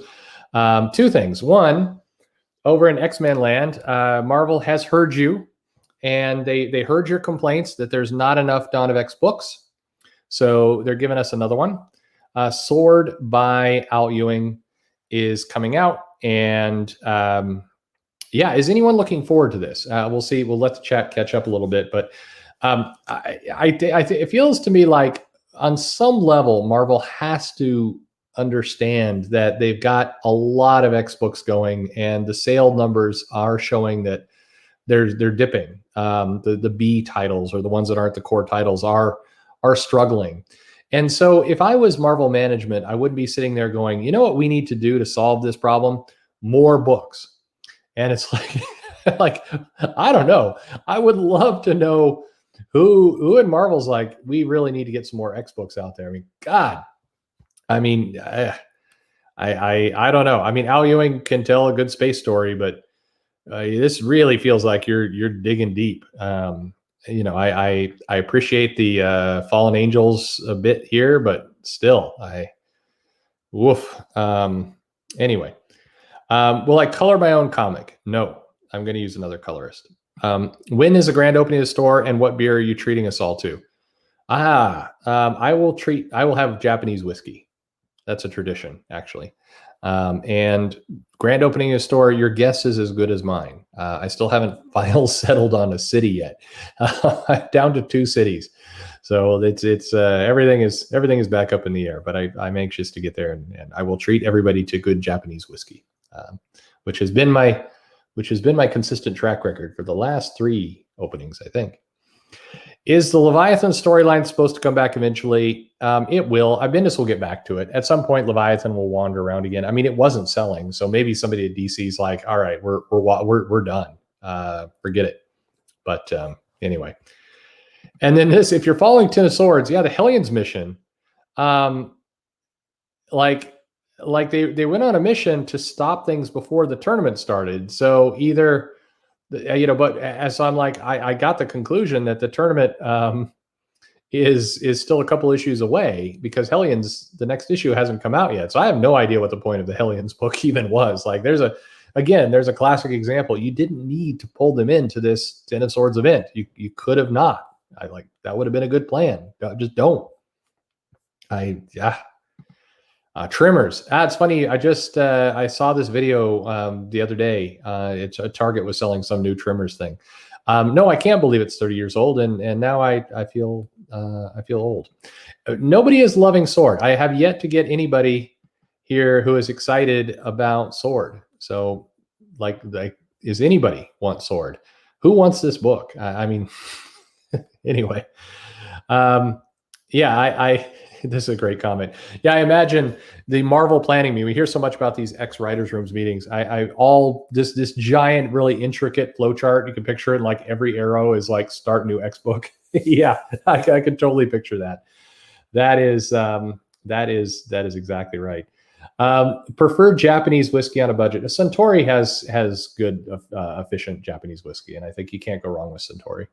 2 things. One, over in X-Men land, Marvel has heard you, and they heard your complaints that there's not enough Dawn of X books. So they're giving us another one. Sword by Al Ewing is coming out. And yeah, is anyone looking forward to this? We'll see. We'll let the chat catch up a little bit. But it feels to me like on some level, Marvel has to understand that they've got a lot of X books going, and the sale numbers are showing that they're dipping. The B titles, or the ones that aren't the core titles, are struggling. And so if I was Marvel management, I wouldn't be sitting there going, you know what we need to do to solve this problem? More books. And it's like, I don't know. I would love to know who in Marvel's like, we really need to get some more X books out there. I mean, God, I mean, I don't know. I mean, Al Ewing can tell a good space story, but this really feels like you're digging deep. I appreciate the Fallen Angels a bit here, but still, woof. Anyway, will I color my own comic? No, I'm going to use another colorist. When is the grand opening of the store, and what beer are you treating us all to? I will have Japanese whiskey. That's a tradition, actually. And grand opening of the store, your guess is as good as mine. I still haven't finally settled on a city yet. I'm down to 2 cities. So it's everything is back up in the air, but I'm anxious to get there, and I will treat everybody to good Japanese whiskey. which has been my consistent track record for the last 3 openings, I think. Is the Leviathan storyline supposed to come back eventually? It will. Bendis will get back to it. At some point, Leviathan will wander around again. I mean, it wasn't selling, so maybe somebody at DC is like, all right, we're done. Forget it. But anyway. And then this, if you're following Ten of Swords, yeah, the Hellions mission, like they went on a mission to stop things before the tournament started. So either, but as I'm like, I got the conclusion that the tournament is still a couple issues away because Hellions, the next issue hasn't come out yet. So I have no idea what the point of the Hellions book even was. Like there's a classic example. You didn't need to pull them into this Ten of Swords event. You could have not. That would have been a good plan. Just don't. Trimmers. It's funny. I saw this video the other day. It's a Target was selling some new trimmers thing. No, I can't believe it's 30 years old, and now I feel old. Nobody is loving Sword. I have yet to get anybody here who is excited about Sword. So, like, is anybody want Sword? Who wants this book? I mean, anyway. This is a great comment. Yeah, I imagine the Marvel planning meeting. We hear so much about these ex-writers' rooms meetings. This giant, really intricate flow chart. You can picture it like every arrow is like start new X book. Yeah, I could totally picture that. That is exactly right. Preferred Japanese whiskey on a budget. Suntory has good, efficient Japanese whiskey, and I think you can't go wrong with Suntory.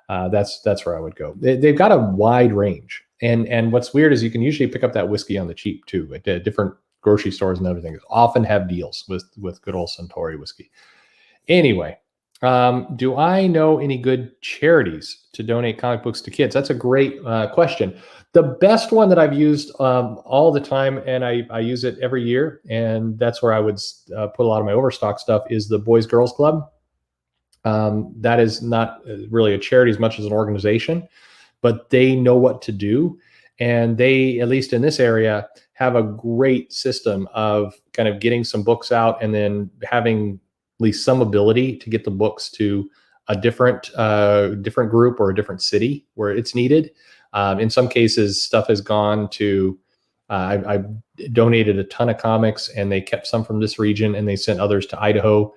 That's where I would go. They've got a wide range. And what's weird is you can usually pick up that whiskey on the cheap too. At different grocery stores and everything often have deals with good old Suntory whiskey. Anyway, do I know any good charities to donate comic books to kids? That's a great question. The best one that I've used all the time, and I use it every year, and that's where I would put a lot of my Overstock stuff, is the Boys Girls Club. That is not really a charity as much as an organization, but they know what to do. And they, at least in this area, have a great system of kind of getting some books out and then having at least some ability to get the books to a different group or a different city where it's needed. In some cases, stuff has gone to, I donated a ton of comics and they kept some from this region and they sent others to Idaho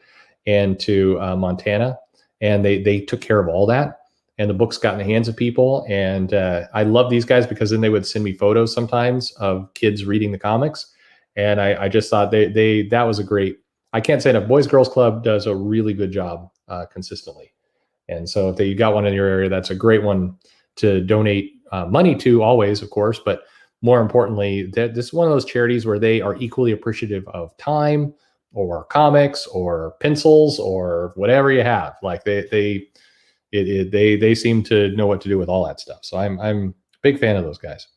and to Montana. And they took care of all that. And the books got in the hands of people. And I love these guys because then they would send me photos sometimes of kids reading the comics. And I just thought that was a great, I can't say enough. Boys Girls Club does a really good job consistently. And so if you got one in your area, that's a great one to donate money to always, of course. But more importantly, this is one of those charities where they are equally appreciative of time or comics or pencils or whatever you have. Like they seem to know what to do with all that stuff. So I'm a big fan of those guys.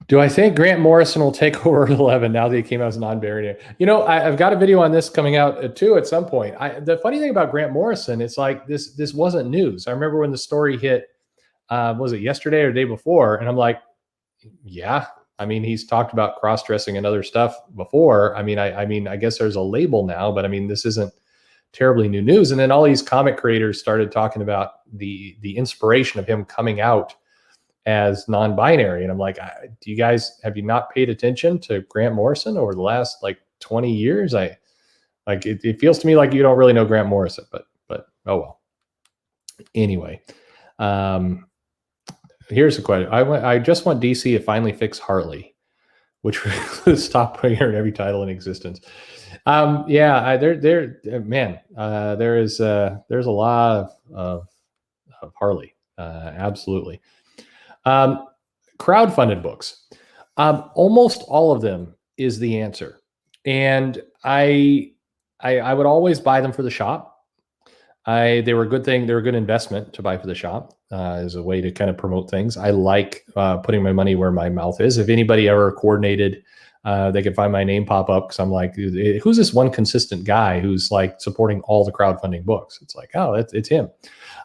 Do I think Grant Morrison will take over at 11 now that he came out as non-binary? I've got a video on this coming out too at some point. The funny thing about Grant Morrison, it's like this wasn't news. I remember when the story hit, was it yesterday or the day before? And I'm like, yeah. I mean, he's talked about cross-dressing and other stuff before. I mean, I guess there's a label now, but I mean, this isn't terribly new news. And then all these comic creators started talking about the inspiration of him coming out as non-binary. And I'm like, have you not paid attention to Grant Morrison over the last like 20 years? It feels to me like you don't really know Grant Morrison, but oh well. Anyway, here's a question. I just want DC to finally fix Harley, which would stop putting her in every title in existence. There's a lot of Harley. Absolutely. Crowdfunded books. Almost all of them is the answer. And I would always buy them for the shop. They were a good thing. They were a good investment to buy for the shop as a way to kind of promote things. I like putting my money where my mouth is. If anybody ever coordinated, they can find my name pop up because I'm like, who's this one consistent guy who's like supporting all the crowdfunding books? It's like, oh, it's him.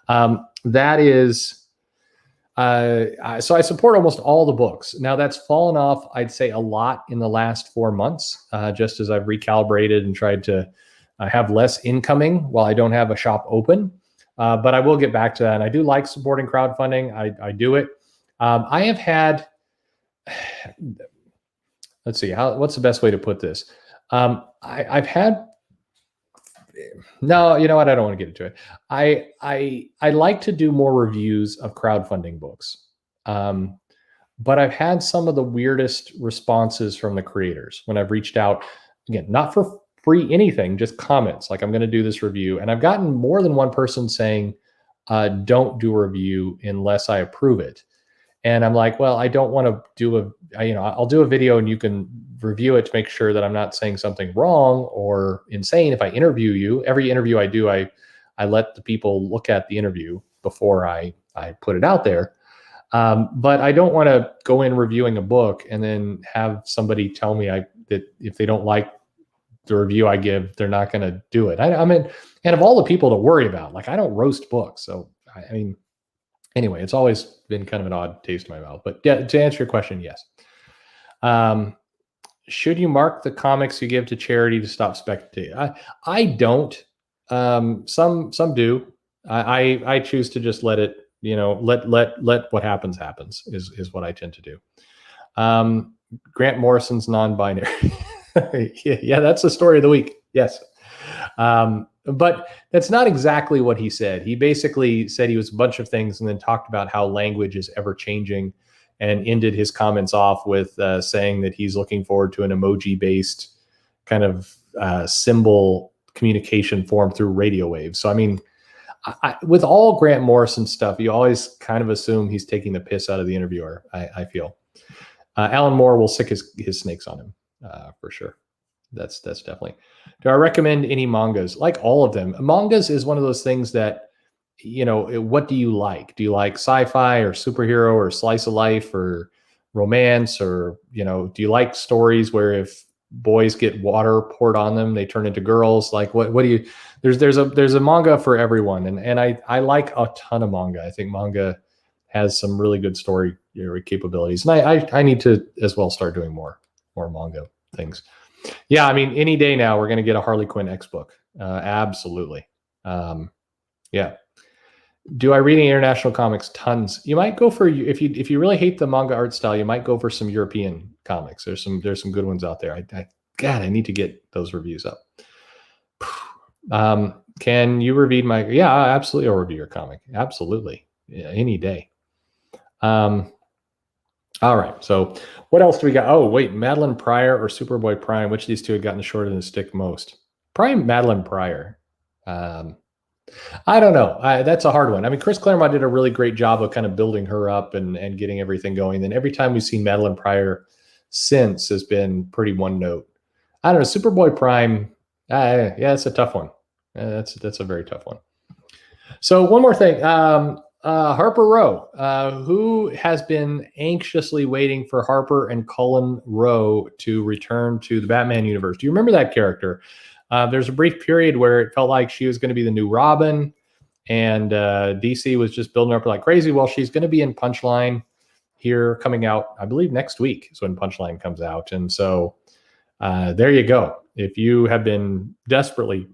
That is, So I support almost all the books. Now that's fallen off, I'd say, a lot in the last 4 months, just as I've recalibrated and tried to have less incoming while I don't have a shop open. But I will get back to that. And I do like supporting crowdfunding. I do it. I have had, let's see, what's the best way to put this? I've had, no, you know what? I don't want to get into it. I like to do more reviews of crowdfunding books. But I've had some of the weirdest responses from the creators when I've reached out, again, not for free anything, just comments like, I'm going to do this review. And I've gotten more than one person saying, don't do a review unless I approve it. And I'm like, well, I don't want to do I'll do a video and you can review it to make sure that I'm not saying something wrong or insane. If I interview you, every interview I do, I let the people look at the interview before I put it out there. But I don't want to go in reviewing a book and then have somebody tell me that if they don't like the review I give, they're not going to do it. I mean, and of all the people to worry about, like, I don't roast books. So, I mean, anyway, it's always been kind of an odd taste in my mouth. But yeah, to answer your question, yes. Should you mark the comics you give to charity to stop spectating? I don't. Some do. I choose to just let it, let what happens is what I tend to do. Grant Morrison's non-binary. Yeah, that's the story of the week. Yes. But that's not exactly what he said. He basically said he was a bunch of things and then talked about how language is ever changing and ended his comments off with saying that he's looking forward to an emoji-based kind of symbol communication form through radio waves. So, I mean, with all Grant Morrison stuff, you always kind of assume he's taking the piss out of the interviewer, I feel. Alan Moore will sick his snakes on him for sure. That's definitely. Do I recommend any mangas? Like all of them. Mangas is one of those things that, what do you like? Do you like sci-fi or superhero or slice of life or romance or, do you like stories where if boys get water poured on them, they turn into girls? Like what do you, there's a manga for everyone. And I like a ton of manga. I think manga has some really good story capabilities. And I need to as well start doing more manga things. Yeah, I mean, any day now we're going to get a Harley Quinn X book. Absolutely. Yeah. Do I read any international comics? Tons. You might go for, if you really hate the manga art style, you might go for some European comics. There's some good ones out there. I need to get those reviews up. Can you review my? Yeah, absolutely. I'll review your comic. Absolutely. Yeah, any day. All right. So what else do we got? Oh, wait, Madeline Pryor or Superboy Prime? Which of these two had gotten the short end of the stick most? Probably Madeline Pryor. I don't know. That's a hard one. I mean, Chris Claremont did a really great job of kind of building her up and getting everything going. Then every time we've seen Madeline Pryor since has been pretty one note. I don't know. Superboy Prime. Yeah, it's a tough one. That's a very tough one. So one more thing. Harper Row, who has been anxiously waiting for Harper and Cullen Row to return to the Batman universe. Do you remember that character? There's a brief period where it felt like she was going to be the new Robin, and DC was just building up like crazy. Well, she's going to be in Punchline here coming out, I believe, next week is when Punchline comes out. And so there you go. If you have been desperately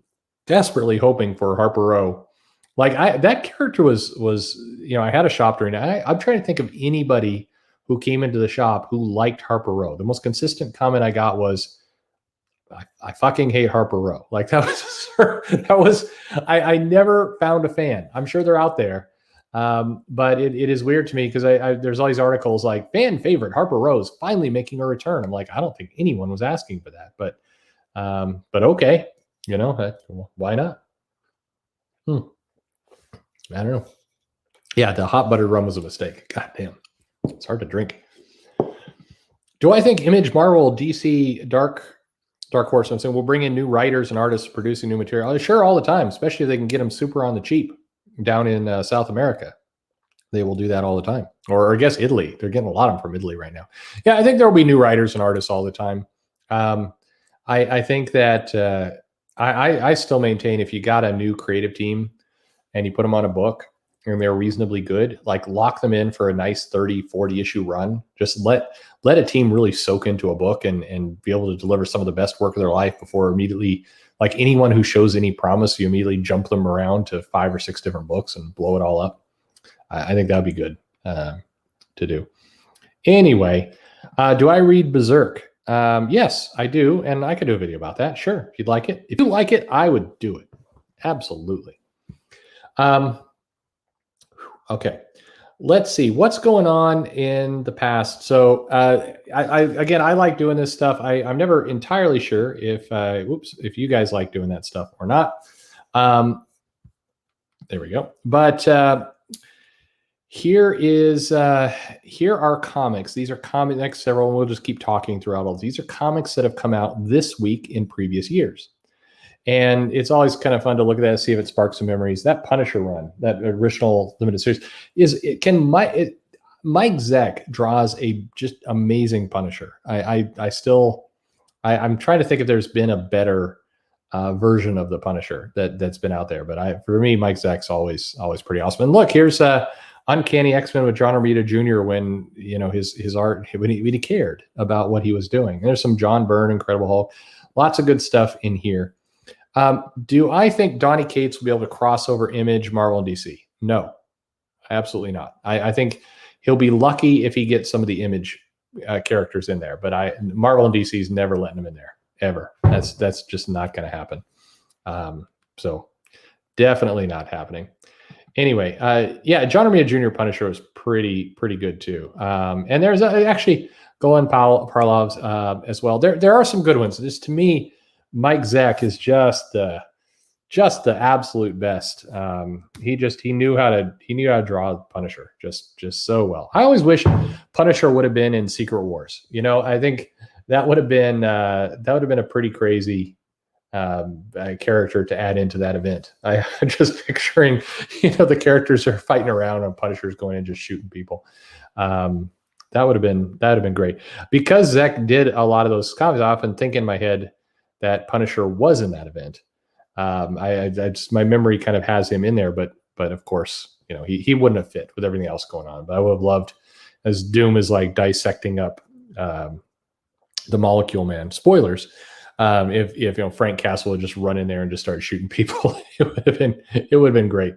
hoping for Harper Row, like that character was, I had a shop during it. I'm trying to think of anybody who came into the shop who liked Harper Row. The most consistent comment I got was, I fucking hate Harper Row. Like that was, I never found a fan. I'm sure they're out there. But it is weird to me because there's all these articles like fan favorite Harper Row's finally making a return. I'm like, I don't think anyone was asking for that, but okay, why not? I don't know. Yeah, the hot buttered rum was a mistake. God damn. It's hard to drink. Do I think Image, Marvel, DC, Dark Horse, I'm saying we'll bring in new writers and artists producing new material? Sure, all the time, especially if they can get them super on the cheap down in South America. They will do that all the time. Or I guess Italy. They're getting a lot of them from Italy right now. Yeah, I think there will be new writers and artists all the time. I think that I still maintain if you got a new creative team and you put them on a book, and they're reasonably good, like lock them in for a nice 30, 40 issue run. Just let a team really soak into a book and be able to deliver some of the best work of their life before immediately, like anyone who shows any promise, you immediately jump them around to 5 or 6 different books and blow it all up. I think that'd be good to do. Anyway, do I read Berserk? Yes, I do. And I could do a video about that. Sure. If you'd like it. If you like it, I would do it. Absolutely. Okay. Let's see what's going on in the past. So I like doing this stuff. I'm never entirely sure if you guys like doing that stuff or not. There we go. But here are comics. These are comics, next several, and we'll just keep talking throughout all. These are comics that have come out this week in previous years. And it's always kind of fun to look at that and see if it sparks some memories. That Punisher run, that original limited series, Mike Zeck draws a just amazing Punisher. I'm trying to think if there's been a better version of the Punisher that's been out there. But for me, Mike Zeck's always pretty awesome. And look, here's Uncanny X-Men with John Romita Jr. when his art when he cared about what he was doing. And there's some John Byrne, Incredible Hulk, lots of good stuff in here. Do I think Donny Cates will be able to cross over Image, Marvel, and DC? No, absolutely not. I think he'll be lucky if he gets some of the Image characters in there, but Marvel and DC's never letting him in there ever. That's just not going to happen. So definitely not happening. Anyway, yeah, John Romita Jr. Punisher was pretty good too. And there's actually Golan Parlov's as well. There are some good ones. Just to me, Mike Zeck is just the absolute best. He knew how to draw Punisher just so well. I always wish Punisher would have been in Secret Wars. I think that would have been a pretty crazy character to add into that event. I'm just picturing, the characters are fighting around and Punisher's going and just shooting people. That would have been great. Because Zeck did a lot of those comics, I often think in my head that Punisher was in that event. I just, my memory kind of has him in there, but of course, he wouldn't have fit with everything else going on. But I would have loved, as Doom is like dissecting up the Molecule Man. Spoilers. If Frank Castle would just run in there and just start shooting people, it would have been great.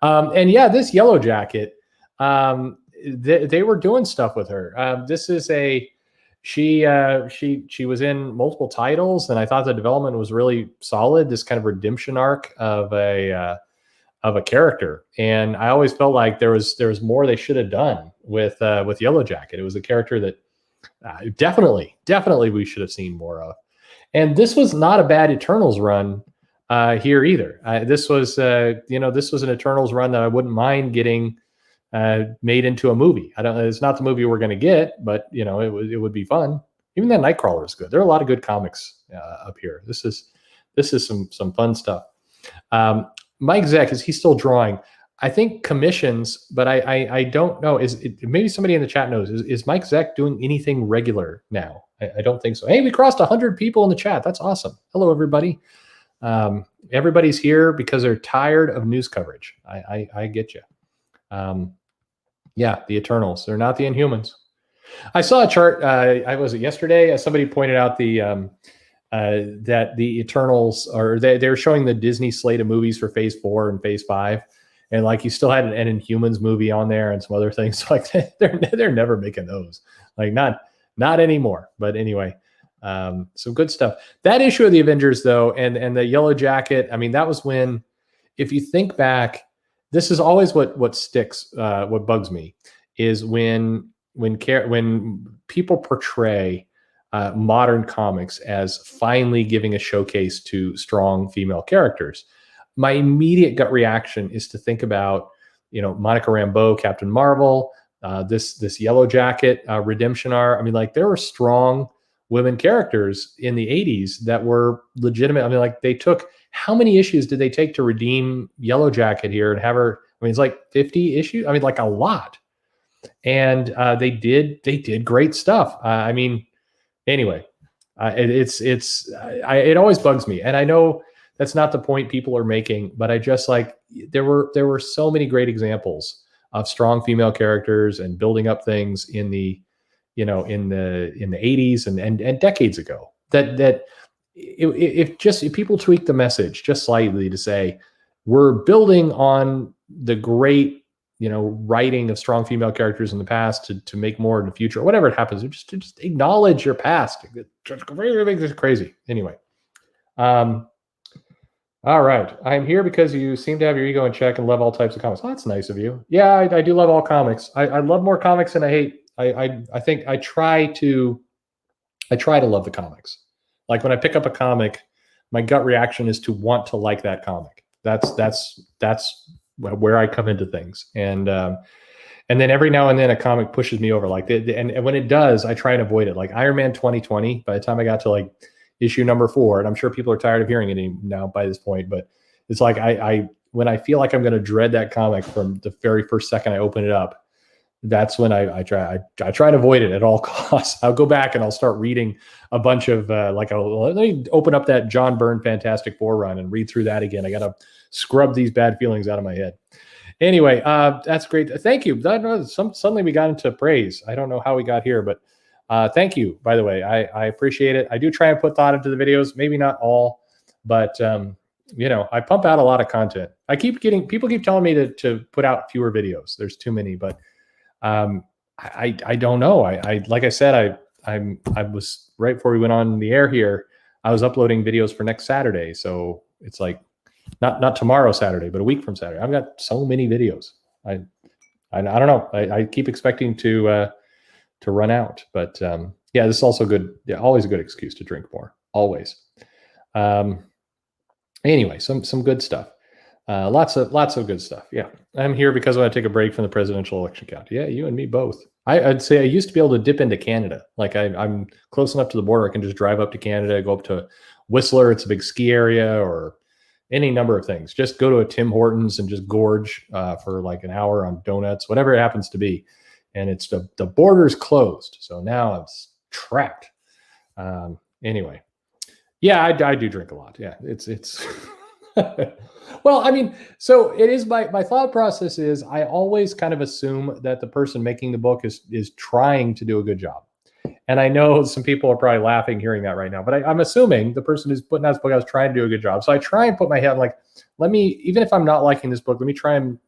And yeah, this Yellow Jacket, they were doing stuff with her. This is she was in multiple titles, and I thought the development was really solid. This kind of redemption arc of a character, and I always felt like there was more they should have done with Yellow Jacket. It was a character that definitely we should have seen more of. And this was not a bad Eternals run here either. This was an Eternals run that I wouldn't mind getting made into a movie. It's not the movie we're going to get, but it would be fun. Even that Nightcrawler is good. There are a lot of good comics up here. This is some fun stuff. Mike Zeck, is he still drawing? I think commissions, but I don't know. Maybe somebody in the chat knows? Is Mike Zeck doing anything regular now? I don't think so. Hey, we crossed 100 people in the chat. That's awesome. Hello, everybody. Everybody's here because they're tired of news coverage. I get you. Yeah, the Eternals. They're not the Inhumans. I saw a chart. Was it yesterday? Somebody pointed out that the Eternals they were showing the Disney slate of movies for Phase 4 and Phase 5, and like you still had an Inhumans movie on there and some other things. Like they're never making those. Like not anymore. But anyway, some good stuff. That issue of the Avengers though, and the Yellow Jacket. I mean, that was when, if you think back. This is always what sticks. What bugs me is when people portray modern comics as finally giving a showcase to strong female characters. My immediate gut reaction is to think about Monica Rambeau, Captain Marvel, this Yellow Jacket redemption arc. I mean, like there were strong women characters in the 80s that were legitimate. I mean, like they took. How many issues did they take to redeem Yellow Jacket here and have her? I mean, it's like 50 issues. I mean, like a lot. And they did great stuff. I mean, anyway, it always bugs me. And I know that's not the point people are making. But I just like there were so many great examples of strong female characters and building up things in the in the 80s and decades ago that if people tweak the message just slightly to say we're building on the great writing of strong female characters in the past to make more in the future, whatever it happens, just acknowledge your past. It's crazy. Anyway, all right. I'm here because you seem to have your ego in check and love all types of comics. Oh, that's nice of you. Yeah, I do love all comics. I love more comics than I hate. I think I try to love the comics. Like when I pick up a comic, my gut reaction is to want to like that comic. That's where I come into things. And then every now and then a comic pushes me over and when it does, I try and avoid it. Like Iron Man 2020, by the time I got to like issue number 4, and I'm sure people are tired of hearing it now by this point, but it's like I when I feel like I'm going to dread that comic from the very first second I open it up, that's when I try to avoid it at all costs. I'll go back and I'll start reading a bunch of let me open up that John Byrne Fantastic Four run and read through that again. I got to scrub these bad feelings out of my head. Anyway, that's great. Thank you. Suddenly we got into praise. I don't know how we got here, but thank you, by the way. I appreciate it. I do try and put thought into the videos, maybe not all, but I pump out a lot of content. People keep telling me to put out fewer videos. There's too many, but I don't know. I like I said, I was right before we went on the air here. I was uploading videos for next Saturday, so it's like not tomorrow Saturday, but a week from Saturday. I've got so many videos. I don't know. I keep expecting to run out, but yeah, this is also good. Yeah, always a good excuse to drink more. Always. Anyway, some good stuff. Lots of good stuff. Yeah, I'm here because I want to take a break from the presidential election count. Yeah, you and me both. I'd say I used to be able to dip into Canada. Like I'm close enough to the border. I can just drive up to Canada, go up to Whistler. It's a big ski area, or any number of things. Just go to a Tim Hortons and just gorge for like an hour on donuts, whatever it happens to be. And it's the border's closed, so now it's trapped. Anyway, yeah, I do drink a lot. Yeah, it's. Well, I mean, so it is my thought process is I always kind of assume that the person making the book is trying to do a good job. And I know some people are probably laughing hearing that right now, but I'm assuming the person who's putting out this book, I was trying to do a good job. So I try and put my head like, even if I'm not liking this book, let me try and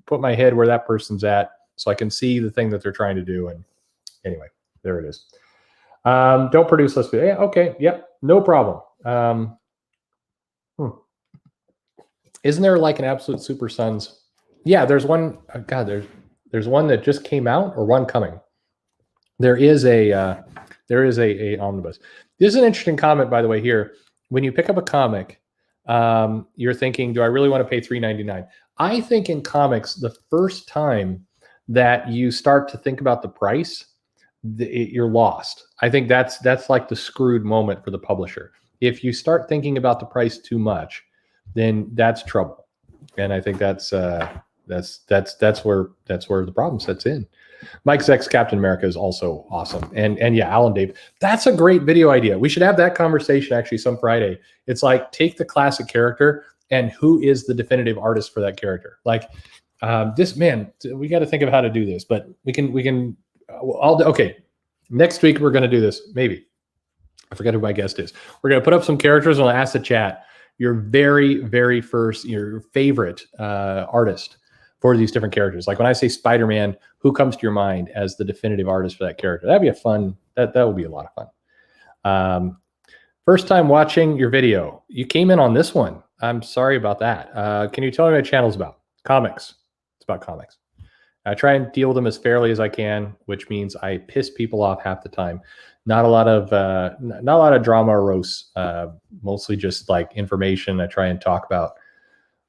put my head where that person's at so I can see the thing that they're trying to do. And anyway, there it is. Don't produce less video. Yeah, okay. Yep. No problem. Isn't there like an Absolute Super Sons? Yeah, there's one. God, there's one that just came out, or one coming. There is a omnibus. This is an interesting comment, by the way. Here, when you pick up a comic, you're thinking, do I really want to pay $3.99? I think in comics, the first time that you start to think about the price, you're lost. I think that's like the screwed moment for the publisher. If you start thinking about the price too much, then that's trouble. And I think that's where the problem sets in. Mike Zeck's Captain America is also awesome. And yeah, Alan Dave, that's a great video idea. We should have that conversation actually some Friday. It's like, take the classic character and who is the definitive artist for that character? Like this man, we got to think of how to do this, but we can okay. Next week, we're going to do this. Maybe. I forget who my guest is. We're going to put up some characters and I'll ask the chat your very first, your favorite artist for these different characters. Like when I say Spider-Man, who comes to your mind as the definitive artist for that character? That'd be a fun, that would be a lot of fun. First time watching your video. You came in on this one. I'm sorry about that. Can you tell me what channel's about? Comics. It's about comics. I try and deal with them as fairly as I can, which means I piss people off half the time. Not a lot of drama or roasts, mostly just like information. I try and talk about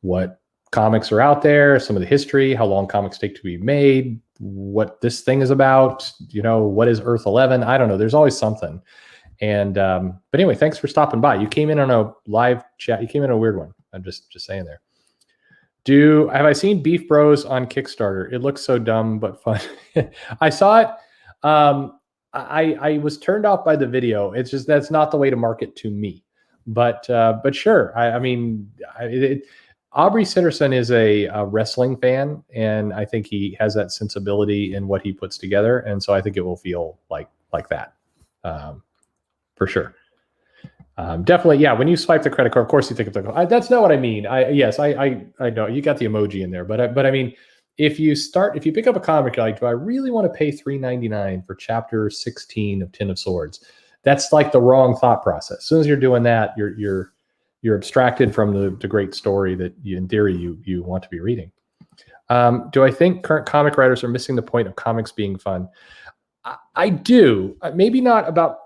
what comics are out there, some of the history, how long comics take to be made, what this thing is about, what is Earth 11? I don't know. There's always something. And but anyway, thanks for stopping by. You came in on a live chat. You came in on a weird one. I'm just saying there. Have I seen Beef Bros on Kickstarter? It looks so dumb but fun. I saw it. I was turned off by the video. It's just that's not the way to market to me. But sure. I mean, Aubrey Sitterson is a wrestling fan, and I think he has that sensibility in what he puts together, and so I think it will feel like that, for sure. Definitely, yeah. When you swipe the credit card, of course you think of the. That's not what I mean. Yes, I know you got the emoji in there, but I mean, if you pick up a comic, like, do I really want to pay $3.99 for chapter 16 of Ten of Swords? That's like the wrong thought process. As soon as you're doing that, you're abstracted from the great story that in theory you want to be reading. Do I think current comic writers are missing the point of comics being fun? I do. Maybe not about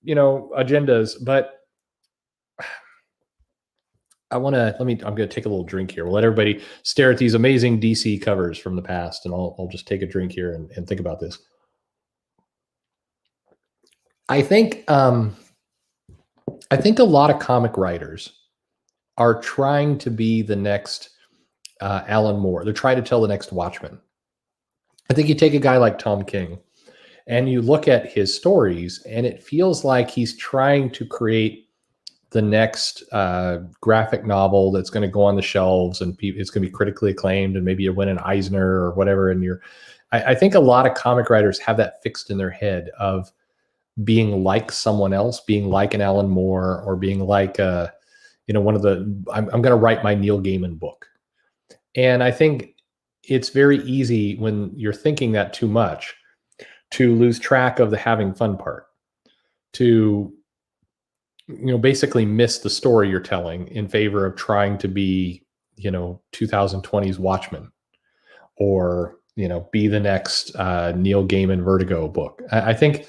agendas, but I'm going to take a little drink here. We'll let everybody stare at these amazing DC covers from the past, and I'll just take a drink here and think about this. I think a lot of comic writers are trying to be the next Alan Moore. They're trying to tell the next Watchmen. I think you take a guy like Tom King and you look at his stories, and it feels like he's trying to create the next graphic novel that's going to go on the shelves, and it's going to be critically acclaimed, and maybe you win an Eisner or whatever. And I think a lot of comic writers have that fixed in their head of being like someone else, being like an Alan Moore, or being like one of the. I'm going to write my Neil Gaiman book, and I think it's very easy when you're thinking that too much to lose track of the having fun part, to basically miss the story you're telling in favor of trying to be 2020's Watchmen, or be the next Neil Gaiman Vertigo book. I think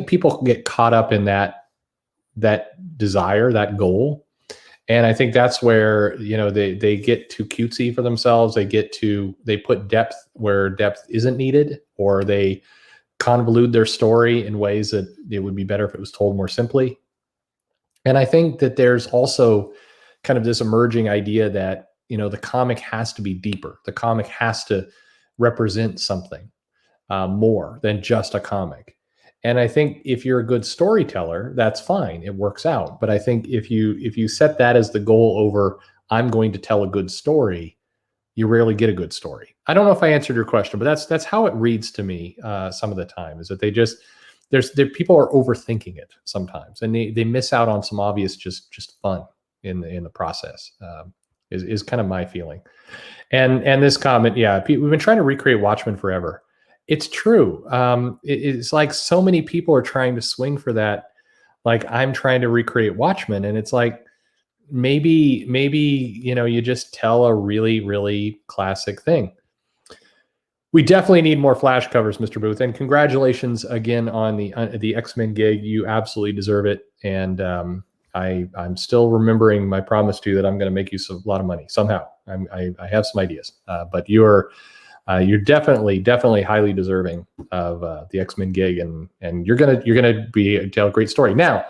people get caught up in that desire, that goal, and I think that's where they get too cutesy for themselves. They put depth where depth isn't needed, or they convolute their story in ways that it would be better if it was told more simply. And I think that there's also kind of this emerging idea that, the comic has to be deeper. The comic has to represent something more than just a comic. And I think if you're a good storyteller, that's fine. It works out. But I think if you set that as the goal over, I'm going to tell a good story, you rarely get a good story. I don't know if I answered your question, but that's how it reads to me some of the time, is that people are overthinking it sometimes, and they miss out on some obvious just fun in the process. Is kind of my feeling. And this comment, yeah, we've been trying to recreate Watchmen forever. It's true. It's like so many people are trying to swing for that. Like, I'm trying to recreate Watchmen, and it's like maybe you just tell a really, really classic thing. We definitely need more Flash covers, Mr. Booth, and congratulations again on the X-Men gig. You absolutely deserve it, and I'm still remembering my promise to you that I'm going to make you a lot of money somehow. I have some ideas, but you're definitely highly deserving of the X-Men gig, and you're gonna tell a great story. Now,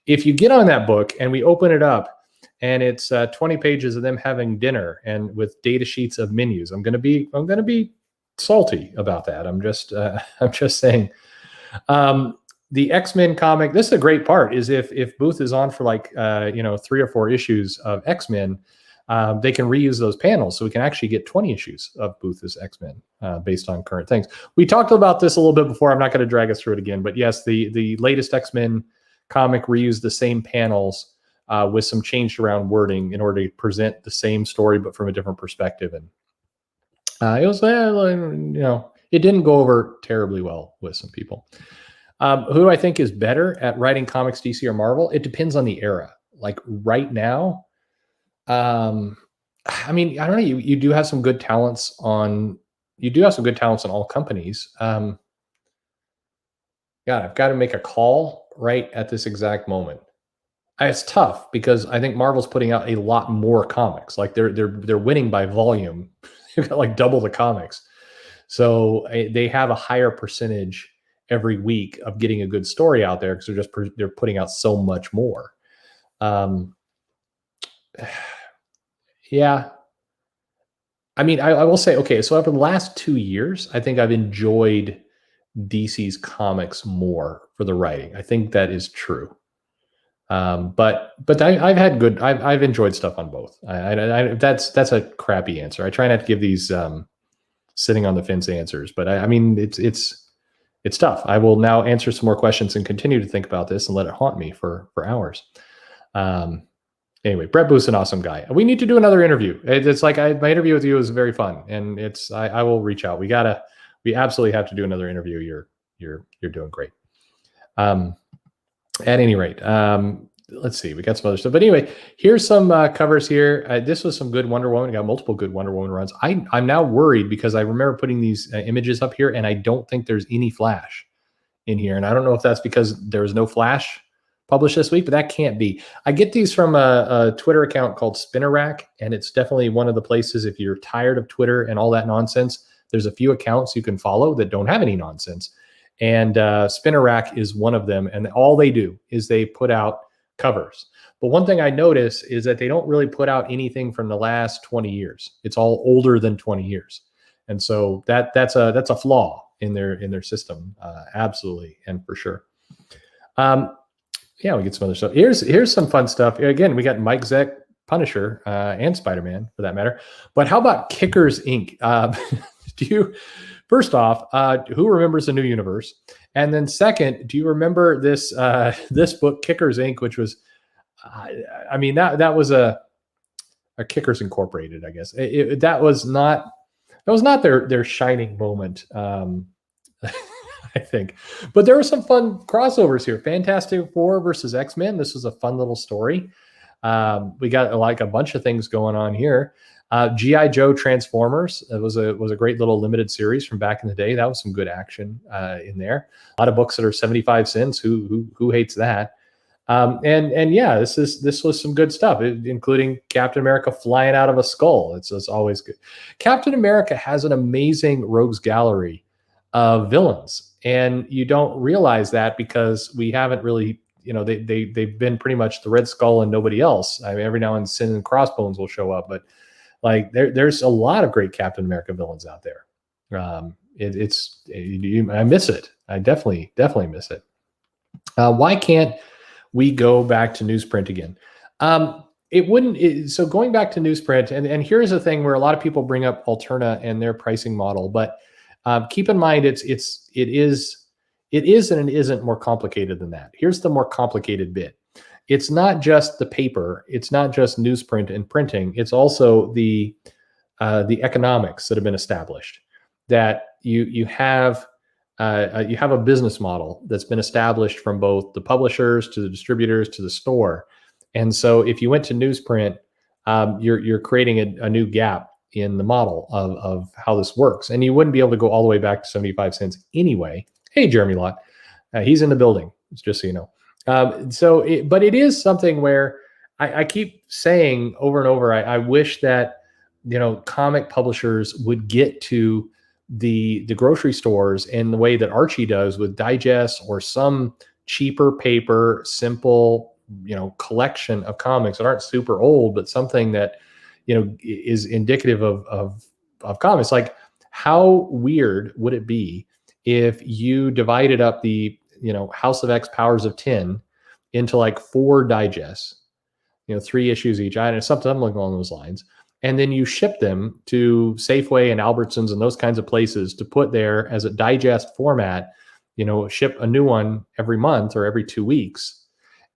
if you get on that book and we open it up, and it's 20 pages of them having dinner and with data sheets of menus, I'm gonna be salty about that. I'm just saying. The X-Men comic, this is a great part, is if Booth is on for 3 or 4 issues of X-Men, they can reuse those panels, so we can actually get 20 issues of Booth's X-Men based on current things. We talked about this a little bit before. I'm not going to drag us through it again, but yes, the latest X-Men comic reused the same panels with some changed around wording in order to present the same story but from a different perspective. And it was, it didn't go over terribly well with some people. Who do I think is better at writing comics, DC or Marvel? It depends on the era. Like right now, I mean, I don't know. You do have some good talents on. You do have some good talents in all companies. God, I've got to make a call right at this exact moment. It's tough because I think Marvel's putting out a lot more comics. Like they're winning by volume. They've got like double the comics, so they have a higher percentage every week of getting a good story out there because they're putting out so much more. Yeah. I mean, I will say, okay, so over the last 2 years, I think I've enjoyed DC's comics more for the writing. I think that is true. But I've had good. I've enjoyed stuff on both. That's a crappy answer. I try not to give these sitting on the fence answers, but I mean it's tough. I will now answer some more questions and continue to think about this and let it haunt me for hours. Anyway, Brett Booth's an awesome guy. We need to do another interview. It's like my interview with you was very fun, and I will reach out. We absolutely have to do another interview. You're doing great. At any rate, let's see. We got some other stuff, but anyway, here's some covers here. This was some good Wonder Woman. We got multiple good Wonder Woman runs. I'm now worried because I remember putting these images up here, and I don't think there's any Flash in here, and I don't know if that's because there was no Flash published this week, but that can't be. I get these from a Twitter account called Spinner Rack, and it's definitely one of the places, if you're tired of Twitter and all that nonsense, there's a few accounts you can follow that don't have any nonsense. And Spinner Rack is one of them. And all they do is they put out covers. But one thing I notice is that they don't really put out anything from the last 20 years. It's all older than 20 years. And so that's a flaw in their system. Absolutely. And for sure. Yeah, we get some other stuff. Here's some fun stuff. Again, we got Mike Zeck, Punisher, and Spider-Man for that matter. But how about Kickers Inc.? First off, who remembers the New Universe? And then second, do you remember this this book, Kickers Inc., which was, I mean, that was a Kickers Incorporated, I guess. That was not their shining moment. I think. But there were some fun crossovers here. Fantastic Four versus X-Men. This was a fun little story. We got like a bunch of things going on here. G.I. Joe Transformers. It was a great little limited series from back in the day. That was some good action in there. A lot of books that are 75 cents. Who hates that? And yeah, this was some good stuff, including Captain America flying out of a skull. It's always good. Captain America has an amazing rogues gallery of villains. And you don't realize that because we haven't really, they've been pretty much the Red Skull and nobody else. I mean, every now and then Sin and Crossbones will show up, but like there's a lot of great Captain America villains out there. I miss it. I definitely miss it. Why can't we go back to newsprint again? So going back to newsprint, and here's the thing where a lot of people bring up Alterna and their pricing model, but keep in mind, it is and it isn't more complicated than that. Here's the more complicated bit. It's not just the paper. It's not just newsprint and printing. It's also the economics that have been established. That you have a business model that's been established from both the publishers to the distributors to the store. And so if you went to newsprint, you're creating a new gap in the model of how this works. And you wouldn't be able to go all the way back to 75 cents anyway. Hey, Jeremy Lott, he's in the building, just so you know. But it is something where I keep saying over and over, I wish that, comic publishers would get to the grocery stores in the way that Archie does with digests or some cheaper paper, simple, collection of comics that aren't super old, but something that, is indicative of comics. Like, how weird would it be if you divided up the, House of X Powers of 10 into like 4 digests, 3 issues each, something along those lines. And then you ship them to Safeway and Albertsons and those kinds of places to put there as a digest format, ship a new one every month or every 2 weeks.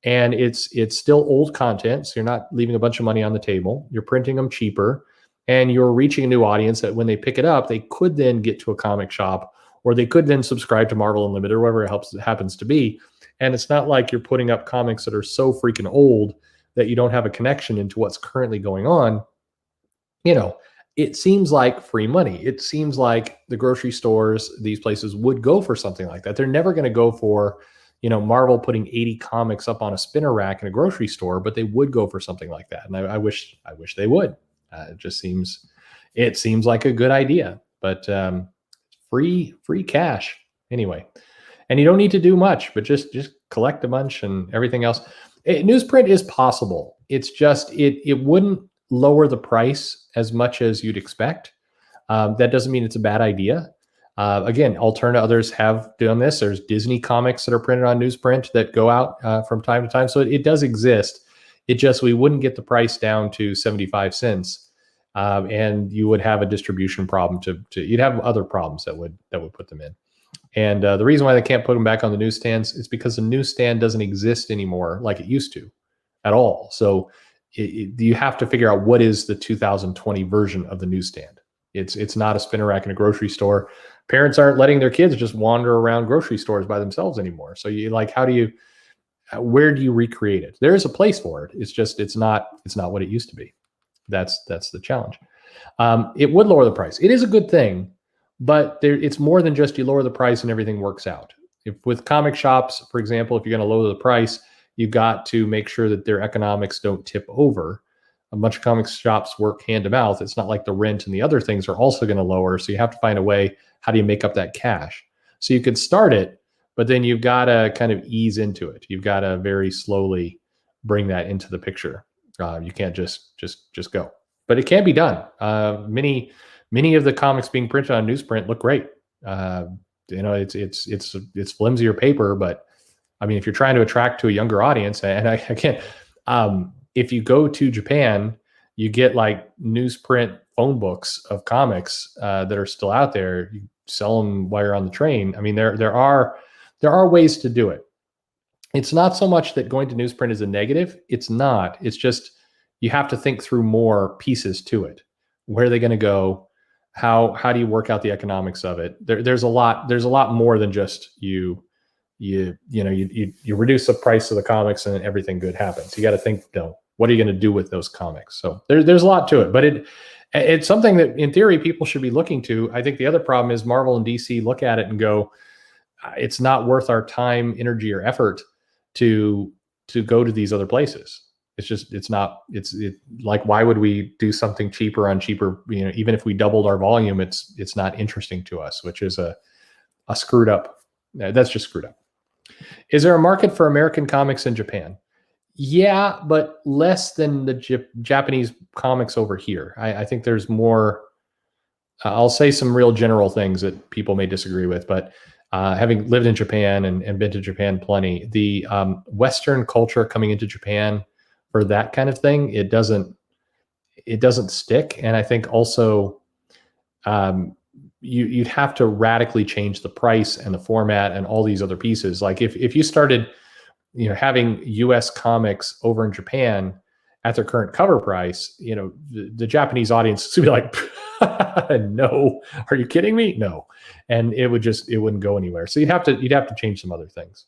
And it's still old content, so you're not leaving a bunch of money on the table. You're printing them cheaper, and you're reaching a new audience that when they pick it up, they could then get to a comic shop, or they could then subscribe to Marvel Unlimited or whatever it happens to be. And it's not like you're putting up comics that are so freaking old that you don't have a connection into what's currently going on. It seems like free money. It seems like the grocery stores, these places would go for something like that. They're never going to go for Marvel putting 80 comics up on a spinner rack in a grocery store, but they would go for something like that. And I wish they would. It seems like a good idea, but free cash anyway. And you don't need to do much, but just collect a bunch and everything else. Newsprint is possible. It's just, it wouldn't lower the price as much as you'd expect. That doesn't mean it's a bad idea. Again, others have done this. There's Disney comics that are printed on newsprint that go out from time to time. So it does exist. It just, we wouldn't get the price down to 75 cents. And you would have a distribution problem you'd have other problems that would put them in. And the reason why they can't put them back on the newsstands is because the newsstand doesn't exist anymore like it used to at all. So you have to figure out what is the 2020 version of the newsstand. It's not a spinner rack in a grocery store. Parents aren't letting their kids just wander around grocery stores by themselves anymore. So where do you recreate it? There is a place for it. It's just, it's not what it used to be. That's the challenge. It would lower the price. It is a good thing, but it's more than just you lower the price and everything works out. If with comic shops, for example, if you're going to lower the price, you've got to make sure that their economics don't tip over. A bunch of comic shops work hand to mouth. It's not like the rent and the other things are also going to lower. So you have to find a way, how do you make up that cash? So you could start it, but then you've got to kind of ease into it. You've got to very slowly bring that into the picture. You can't just go, but it can be done. Many of the comics being printed on newsprint look great. It's flimsier paper, but I mean, if you're trying to attract to a younger audience, and I can't, if you go to Japan, you get like newsprint phone books of comics that are still out there. You sell them while you're on the train. I mean, there are ways to do it. It's not so much that going to newsprint is a negative. It's not. It's just you have to think through more pieces to it. Where are they going to go? How do you work out the economics of it? There's a lot more than just you reduce the price of the comics and everything good happens. You got to think, what are you going to do with those comics? So there's a lot to it, but it's something that in theory people should be looking to. I think the other problem is Marvel and DC look at it and go, it's not worth our time, energy, or effort to go to these other places. It's like, why would we do something cheaper on cheaper? Even if we doubled our volume, it's not interesting to us, which is a screwed up. That's just screwed up. Is there a market for American comics in Japan? Yeah, but less than the Japanese comics over here. I think there's more. I'll say some real general things that people may disagree with, but having lived in Japan and been to Japan plenty, the Western culture coming into Japan for that kind of thing, it doesn't stick. And I think also you'd have to radically change the price and the format and all these other pieces. Like if you started, having US comics over in Japan at their current cover price, the Japanese audience would be like, no, are you kidding me? No. And it wouldn't go anywhere. So you'd have to change some other things.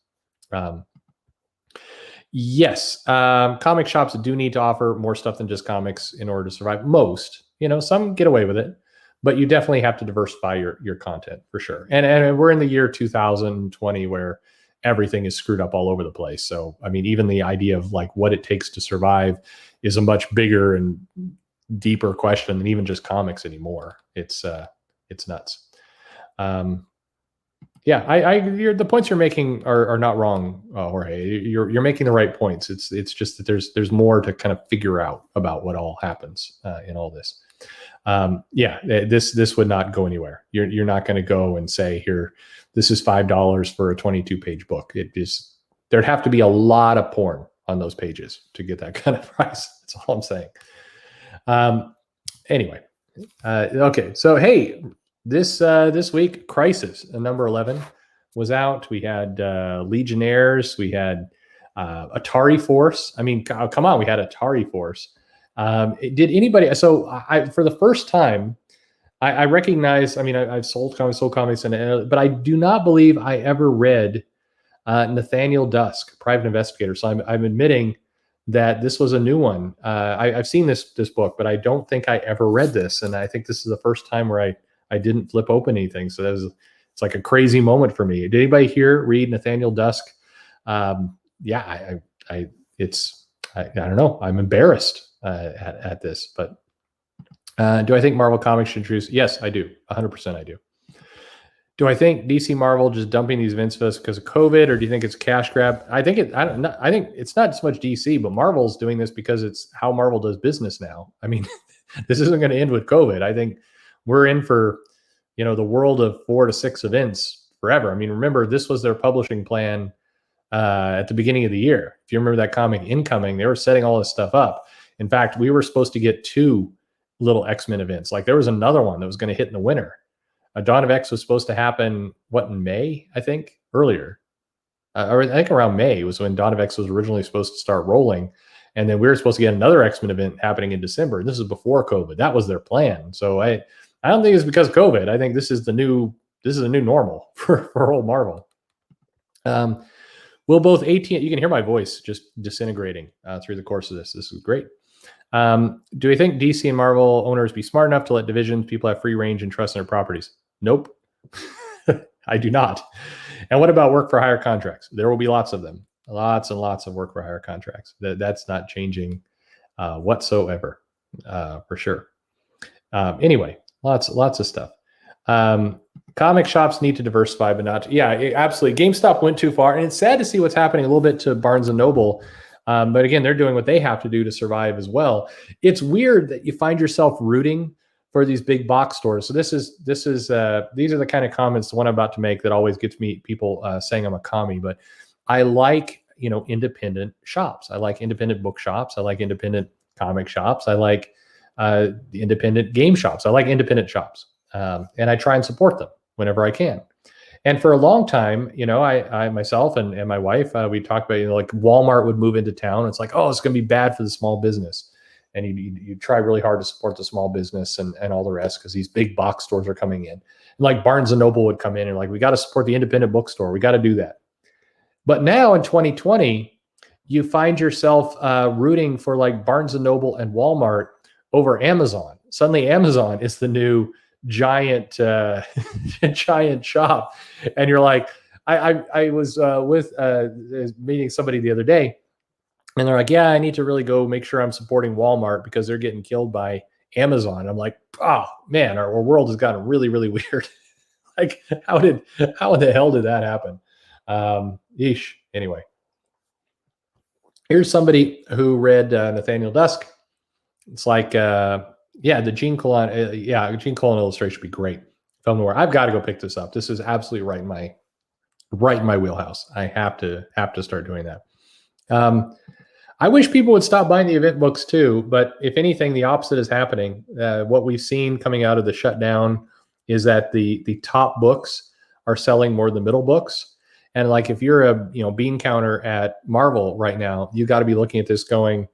Yes. Comic shops do need to offer more stuff than just comics in order to survive. Most, some get away with it, but you definitely have to diversify your content for sure. And we're in the year 2020 where everything is screwed up all over the place. So, I mean, even the idea of like what it takes to survive is a much bigger and deeper question than even just comics anymore. It's nuts. The points you're making are not wrong, Jorge. You're making the right points. It's just that there's more to kind of figure out about what all happens in all this. This would not go anywhere. You're not going to go and say, here, this is $5 for a 22-page book. There'd have to be a lot of porn on those pages to get that kind of price. That's all I'm saying. Anyway, okay. So, hey, this week, Crisis, number 11, was out. We had Legionnaires. We had Atari Force. I mean, come on, we had Atari Force. Did anybody? So for the first time, I recognize. I mean, I've sold comics, but I do not believe I ever read Nathaniel Dusk, Private Investigator. So I'm admitting that this was a new one. I've seen this book, but I don't think I ever read this, and I think this is the first time where I didn't flip open anything. So it's like a crazy moment for me. Did anybody here read Nathaniel Dusk? I don't know. I'm embarrassed at this, but do I think Marvel Comics should introduce? Yes, I do. 100% I do. Do I think DC Marvel just dumping these events because of COVID, or do you think it's a cash grab? I think it's not so much DC, but Marvel's doing this because it's how Marvel does business now. I mean, this isn't going to end with COVID. I think we're in for the world of 4 to 6 events forever. I mean, remember, this was their publishing plan at the beginning of the year. If you remember that comic Incoming, they were setting all this stuff up. In fact, we were supposed to get 2 little X-Men events. Like there was another one that was going to hit in the winter. Dawn of X was supposed to happen, in May, I think, earlier. Or I think around May was when Dawn of X was originally supposed to start rolling. And then we were supposed to get another X-Men event happening in December. This is before COVID. That was their plan. So I don't think it's because of COVID. I think this is a new normal for old Marvel. Will both AT, you can hear my voice just disintegrating through the course of this. This is great. Do we think DC and Marvel owners be smart enough to let divisions, people have free range and trust in their properties? Nope. I do not. And what about work for hire contracts? There will be lots of them. Lots and lots of work for hire contracts. That's not changing whatsoever, for sure. Anyway, lots of stuff. Comic shops need to diversify, but not. Absolutely. GameStop went too far, and it's sad to see what's happening a little bit to Barnes and Noble. But again, they're doing what they have to do to survive as well. It's weird that you find yourself rooting for these big box stores. So these are the kind of comments, the one I'm about to make, that always gets me people saying I'm a commie. But I like independent shops. I like independent bookshops. I like independent comic shops. I like the independent game shops. I like independent shops, and I try and support them whenever I can. And for a long time, I myself and my wife, we talked about, like Walmart would move into town. It's like, oh, it's going to be bad for the small business. And you try really hard to support the small business and all the rest, because these big box stores are coming in. And like Barnes and Noble would come in and like, we got to support the independent bookstore. We got to do that. But now in 2020, you find yourself rooting for like Barnes and Noble and Walmart over Amazon. Suddenly Amazon is the new giant shop. And you're like, I was meeting somebody the other day, and they're like, yeah, I need to really go make sure I'm supporting Walmart because they're getting killed by Amazon. I'm like, oh man, our world has gotten really, really weird. Like, how in the hell did that happen? Yeesh. Anyway, here's somebody who read Nathaniel Dusk. It's like, the Gene Colan, Gene Colan illustration would be great. Film noir. I've got to go pick this up. This is absolutely right in my wheelhouse. I have to start doing that. I wish people would stop buying the event books too, but if anything, the opposite is happening. What we've seen coming out of the shutdown is that the top books are selling more than middle books. And like, if you're a bean counter at Marvel right now, you got to be looking at this going,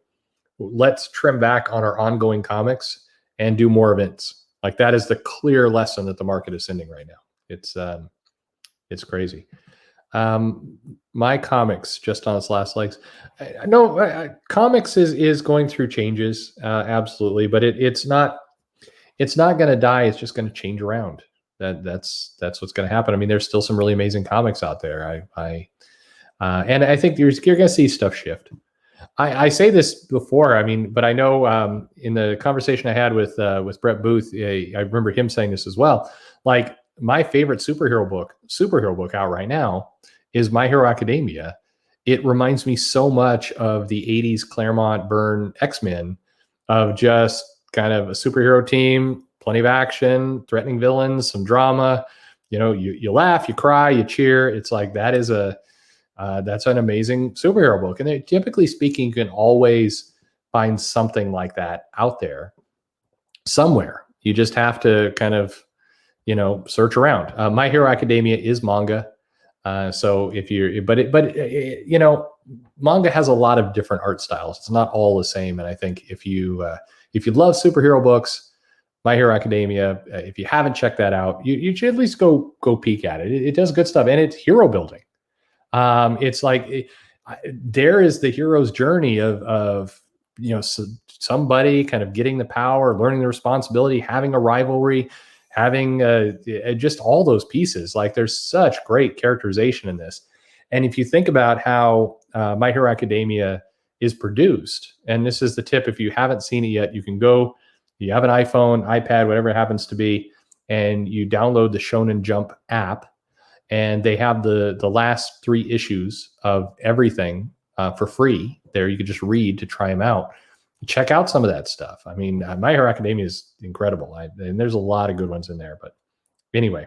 let's trim back on our ongoing comics and do more events. Like, that is the clear lesson that the market is sending right now. It's crazy. My comics just on its last legs. I know comics is going through changes, absolutely, but it's not going to die. It's just going to change around. That's what's going to happen. I mean, there's still some really amazing comics out there. And I think you're going to see stuff shift. I say this before, but I know in the conversation I had with Brett Booth, I remember him saying this as well. Like, my favorite superhero book out right now is My Hero Academia. It reminds me so much of the 80s Claremont Byrne X-Men, of just kind of a superhero team, plenty of action, threatening villains, some drama. You laugh, you cry, you cheer. It's like, that's an amazing superhero book. And typically speaking, you can always find something like that out there somewhere. You just have to kind of, search around. My Hero Academia is manga. So manga has a lot of different art styles. It's not all the same. And I think if you love superhero books, My Hero Academia, if you haven't checked that out, you should at least go peek at it. It does good stuff, and it's hero building. It's like there is the hero's journey of somebody kind of getting the power, learning the responsibility, having a rivalry, having just all those pieces. Like, there's such great characterization in this. And if you think about how My Hero Academia is produced, and this is the tip, if you haven't seen it yet, you can go, you have an iPhone, iPad, whatever it happens to be, and you download the Shonen Jump app, and they have the last 3 issues of everything for free there. You could just read to try them out. Check out some of that stuff. I mean, My Hero Academia is incredible. And there's a lot of good ones in there, but Anyway,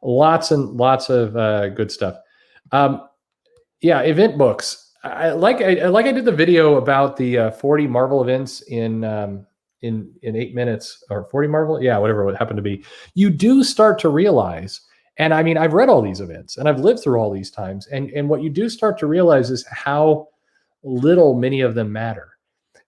lots and lots of good stuff. Yeah, event books. I did the video about the 40 Marvel events in 8 minutes, or 40 Marvel, yeah, whatever it happened to be. You do start to realize, and I mean, I've read all these events and I've lived through all these times, and what you do start to realize is how little many of them matter.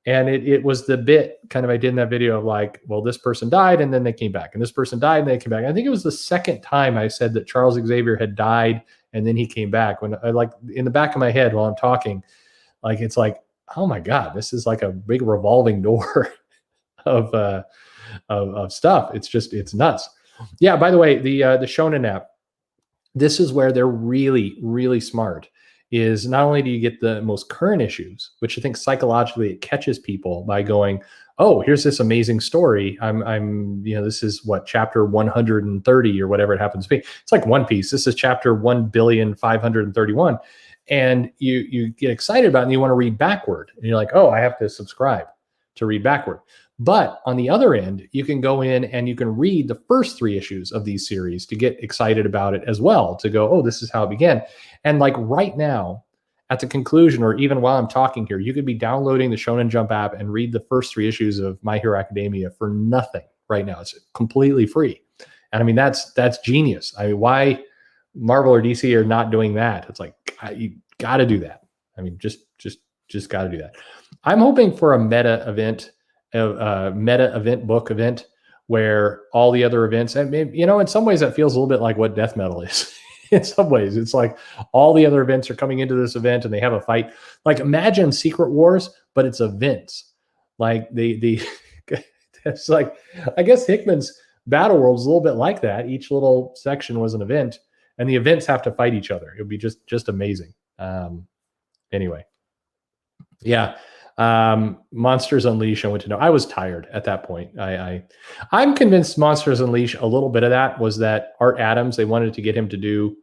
And it was the bit kind of I did in that video of like, well, this person died and then they came back, and this person died and they came back. I think it was the second time I said that Charles Xavier had died and then he came back, when I, like, in the back of my head while I'm talking, like, it's like, oh my God, this is like a big revolving door of stuff. It's nuts. Yeah, by the way, the Shonen app, this is where they're really, really smart. Is not only do you get the most current issues, which I think psychologically it catches people by going, oh, here's this amazing story. I'm this is what, chapter 130 or whatever it happens to be. It's like One Piece. This is chapter 1,531,000,000. And you get excited about it and you want to read backward. And you're like, oh, I have to subscribe to read backward. But on the other end, you can go in and you can read the first 3 issues of these series to get excited about it as well, to go, oh, this is how it began. And like right now, at the conclusion, or even while I'm talking here, you could be downloading the Shonen Jump app and read the first 3 issues of My Hero Academia for nothing right now. It's completely free. And I mean, that's genius. I mean, why Marvel or DC are not doing that? It's like, you got to do that. I mean, just got to do that. I'm hoping for a meta event book event where all the other events, and maybe, in some ways that feels a little bit like what death metal is. In some ways, it's like all the other events are coming into this event and they have a fight. Like, imagine Secret Wars, but it's events. Like it's like, I guess Hickman's Battle World is a little bit like that. Each little section was an event, and the events have to fight each other. It would be just amazing. Anyway, yeah. Monsters Unleashed, I went to know. I was tired at that point. I'm convinced Monsters Unleashed, a little bit of that was that Art Adams, they wanted to get him to do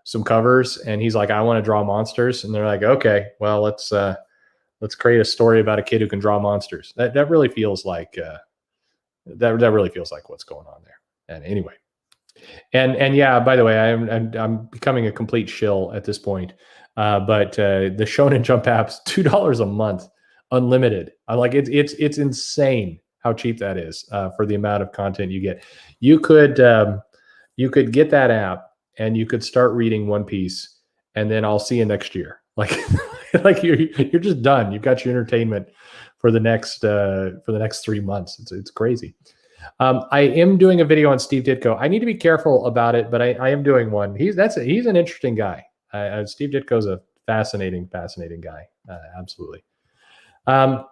some covers, and he's like, I want to draw monsters. And they're like, okay, well, let's create a story about a kid who can draw monsters. That really feels like that really feels like what's going on there. And anyway, and yeah, by the way, I'm becoming a complete shill at this point. But the Shonen Jump app's $2 a month, unlimited. I like it. It's insane how cheap that is for the amount of content you get. You could get that app and you could start reading One Piece, and then I'll see you next year. Like you're just done. You've got your entertainment for the next 3 months. It's crazy. I am doing a video on Steve Ditko. I need to be careful about it, but I am doing one. He's an interesting guy. Steve Ditko's a fascinating guy. Absolutely. All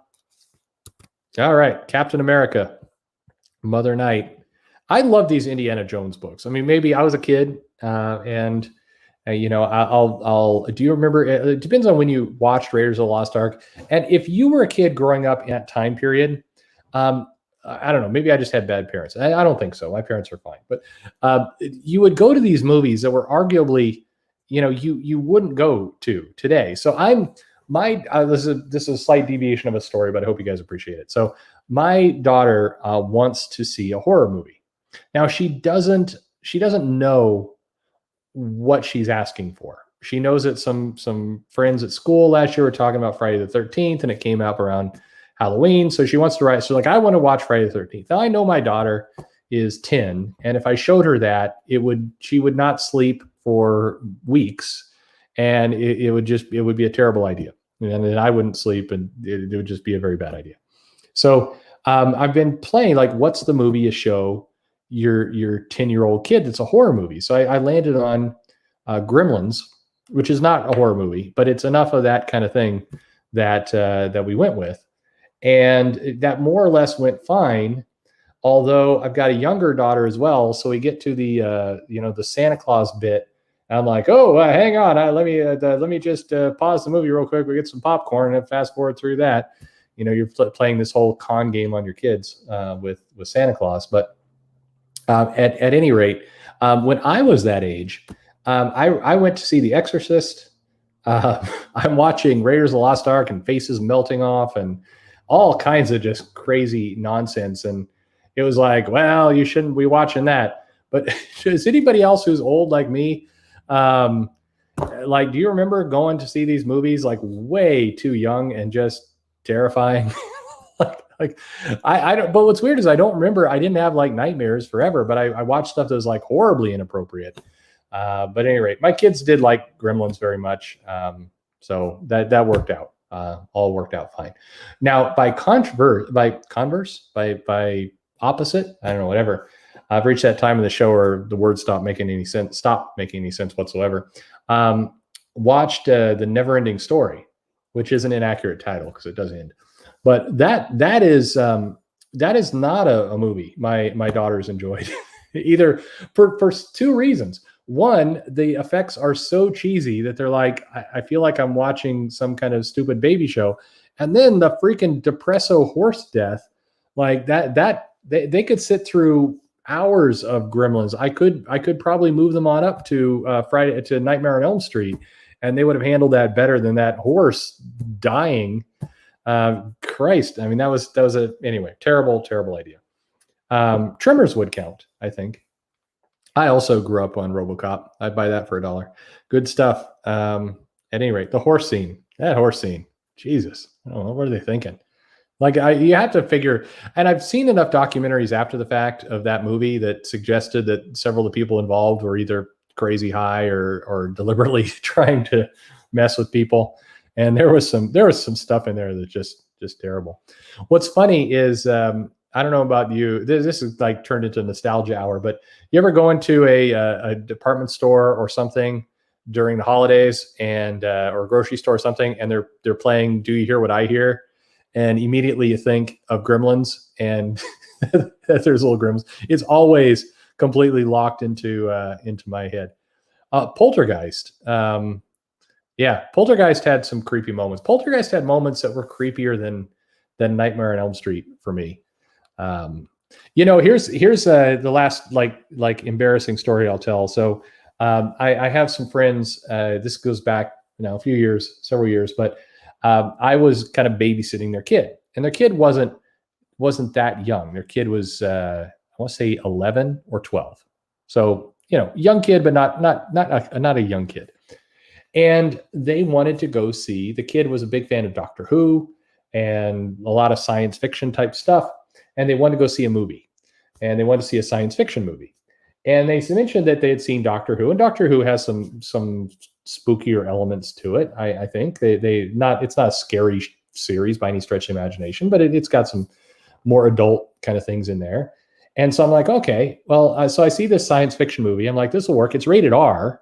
right. Captain America, Mother Night. I love these Indiana Jones books. I mean, maybe I was a kid and I'll do you remember, it depends on when you watched Raiders of the Lost Ark. And if you were a kid growing up in that time period, I don't know, maybe I just had bad parents. I don't think so. My parents are fine. But you would go to these movies that were arguably, you wouldn't go to today. So this is a slight deviation of a story, but I hope you guys appreciate it. So my daughter wants to see a horror movie. Now she doesn't know what she's asking for. She knows that some friends at school last year were talking about Friday the 13th, and it came out around Halloween. So she wants to write. So like, I want to watch Friday the 13th. Now I know my daughter is 10, and if I showed her that, she would not sleep for weeks, and it would be a terrible idea, and then I wouldn't sleep, and it would just be a very bad idea. So I've been playing, like, what's the movie you show your 10-year-old kid that's a horror movie? So I landed on Gremlins, which is not a horror movie, but it's enough of that kind of thing that we went with, and that more or less went fine. Although I've got a younger daughter as well, so we get to the Santa Claus bit. And I'm like, oh, hang on, let me just pause the movie real quick. We get some popcorn and fast forward through that. You're playing this whole con game on your kids with Santa Claus. But at any rate, when I was that age, I went to see The Exorcist. I'm watching Raiders of the Lost Ark and faces melting off and all kinds of just crazy nonsense. And it was like, well, you shouldn't be watching that. But is anybody else who's old like me? Like, do you remember going to see these movies like way too young and just terrifying? like I don't. But what's weird is I don't remember. I didn't have like nightmares forever, but I watched stuff that was like horribly inappropriate. But at any rate, my kids did like Gremlins very much, so that worked out. All worked out fine. Now, by opposite, I don't know, whatever. I've reached that time of the show where the words stop making any sense whatsoever. Watched the Never-Ending Story, which is an inaccurate title because it does end. But that is not a movie my daughters enjoyed either for two reasons. One, the effects are so cheesy that they're like, I feel like I'm watching some kind of stupid baby show. And then the freaking depresso horse death, like that they could sit through hours of Gremlins. I could probably move them on up to Friday to Nightmare on Elm Street, and they would have handled that better than that horse dying. Christ, I mean that was anyway, terrible idea. Tremors would count, I think. I also grew up on RoboCop. I'd buy that for $1. Good stuff. At any rate, that horse scene, Jesus, I don't know, what are they thinking? Like you have to figure, and I've seen enough documentaries after the fact of that movie that suggested that several of the people involved were either crazy high or deliberately trying to mess with people. And there was some stuff in there that's just terrible. What's funny is, I don't know about you. This is like turned into nostalgia hour, but you ever go into a department store or something during the holidays and or a grocery store or something, and they're playing "Do You Hear What I Hear?" and immediately you think of Gremlins, and there's little Gremlins. It's always completely locked into my head. Poltergeist. Poltergeist had some creepy moments. Poltergeist had moments that were creepier than Nightmare on Elm Street for me. Here's the last like embarrassing story I'll tell. So I have some friends. This goes back several years, but I was kind of babysitting their kid, and their kid wasn't that young. Their kid was I want to say 11 or 12. So young kid, but not a young kid. And they wanted to go see. The kid was a big fan of Doctor Who and a lot of science fiction type stuff. And they wanted to go see a movie, and they wanted to see a science fiction movie. And they mentioned that they had seen Doctor Who, and Doctor Who has some spookier elements to it. I think it's not a scary series by any stretch of imagination, but it's got some more adult kind of things in there. And so I'm like, okay, well, so I see this science fiction movie. I'm like, this will work. It's rated R,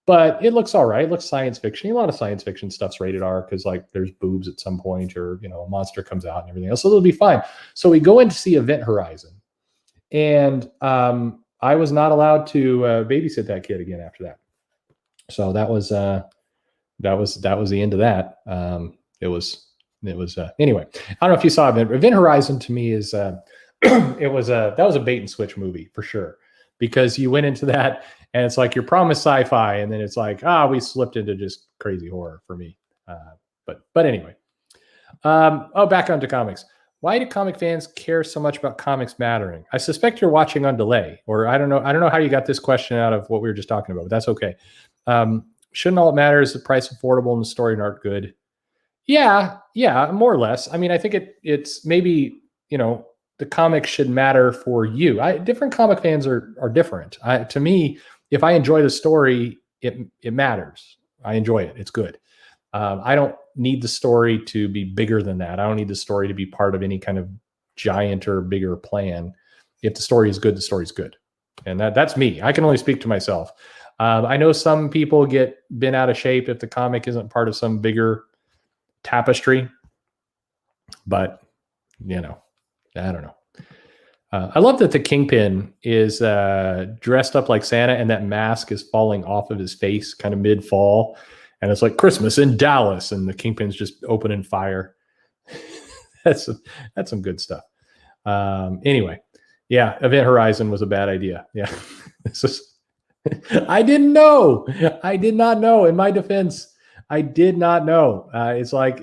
but it looks all right. It looks science fiction. A lot of science fiction stuff's rated R because like there's boobs at some point, or a monster comes out and everything else. So it'll be fine. So we go in to see Event Horizon, and I was not allowed to babysit that kid again after that. So that was the end of that. It was anyway. I don't know if you saw Event Horizon. To me is that was a bait and switch movie for sure, because you went into that and it's like you're promised sci-fi, and then it's like we slipped into just crazy horror for me. But anyway, back onto comics. Why do comic fans care so much about comics mattering? I suspect you're watching on delay, or I don't know how you got this question out of what we were just talking about, but that's okay. Shouldn't all it matters the price affordable and the story and art good? Yeah, more or less. I mean, I think it's maybe, the comics should matter for you. Different comic fans are different. To me, if I enjoy the story, it matters. I enjoy it. It's good. I don't need the story to be bigger than that. I don't need the story to be part of any kind of giant or bigger plan. If the story is good, the story's good. And that's me. I can only speak to myself. I know some people get bent out of shape if the comic isn't part of some bigger tapestry, but I don't know. I love that the Kingpin is dressed up like Santa, and that mask is falling off of his face kind of mid-fall. And it's like Christmas in Dallas, and the Kingpin's just opening fire. That's some good stuff. Anyway, yeah, Event Horizon was a bad idea. Yeah, I didn't know. I did not know. In my defense, I did not know. It's like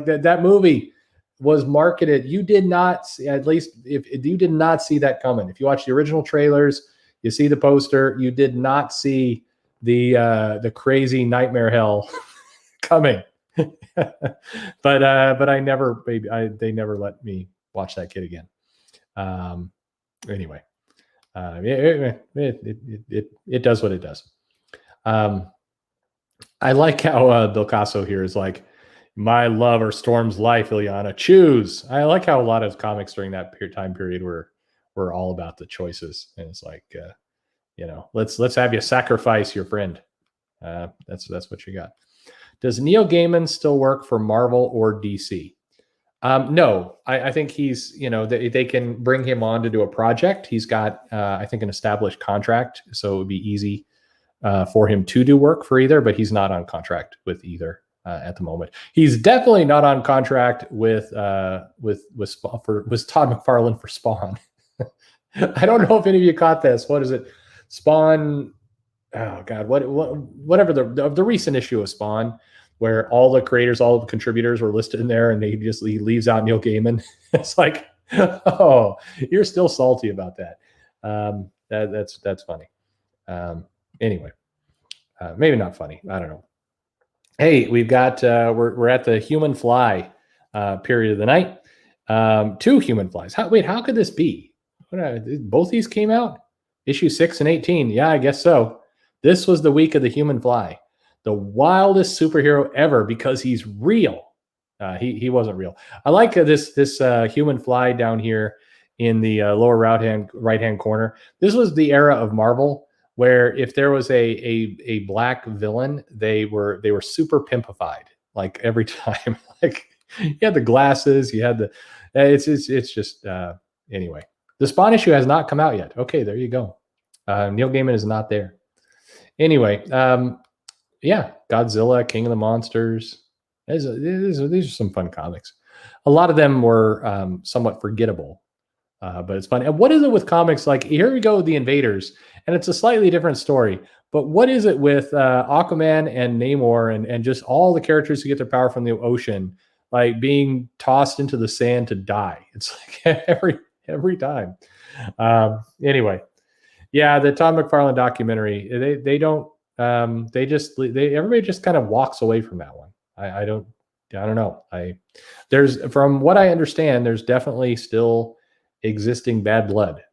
that movie was marketed. You did not see, at least if you did not see that coming. If you watch the original trailers, You see the poster. You did not see the crazy nightmare hell coming. but I never, they never let me watch that kid again. Anyway, it does what it does. I like how Bill Casso here is like, my love or Storm's life, Ileana, choose. I like how a lot of comics during that time period were all about the choices, and it's like, let's have you sacrifice your friend. That's what you got. Does Neil Gaiman still work for Marvel or DC? No, I think he's, they can bring him on to do a project. He's got, I think, an established contract, so it would be easy for him to do work for either, but he's not on contract with either at the moment. He's definitely not on contract with Todd McFarlane for Spawn. I don't know if any of you caught this. What is it? Spawn. Oh God, whatever the recent issue of Spawn, where all the creators, all the contributors were listed in there, and he leaves out Neil Gaiman. It's like, oh, you're still salty about that. That's funny. Anyway, maybe not funny. I don't know. Hey, we've got we're at the Human Fly period of the night. 2 Human Flies. How could this be? Both these came out? Issue 6 and 18. Yeah, I guess so. This was the week of the Human Fly, the wildest superhero ever, because he's real. He wasn't real. I like this Human Fly down here in the lower right hand corner. This was the era of Marvel where if there was a black villain, they were super pimpified. Like every time, like you had the glasses, you had the. It's just anyway. The Spawn issue has not come out yet. Okay, there you go. Neil Gaiman is not there. Anyway, yeah, Godzilla, King of the Monsters. These are some fun comics. A lot of them were somewhat forgettable, but it's fun. And what is it with comics? Like, here we go with the Invaders, and it's a slightly different story. But what is it with Aquaman and Namor and just all the characters who get their power from the ocean, like being tossed into the sand to die? It's like every time. Anyway. Yeah, the Todd McFarlane documentary. They don't. Everybody just kind of walks away from that one. I don't know. There's, from what I understand, there's definitely still existing bad blood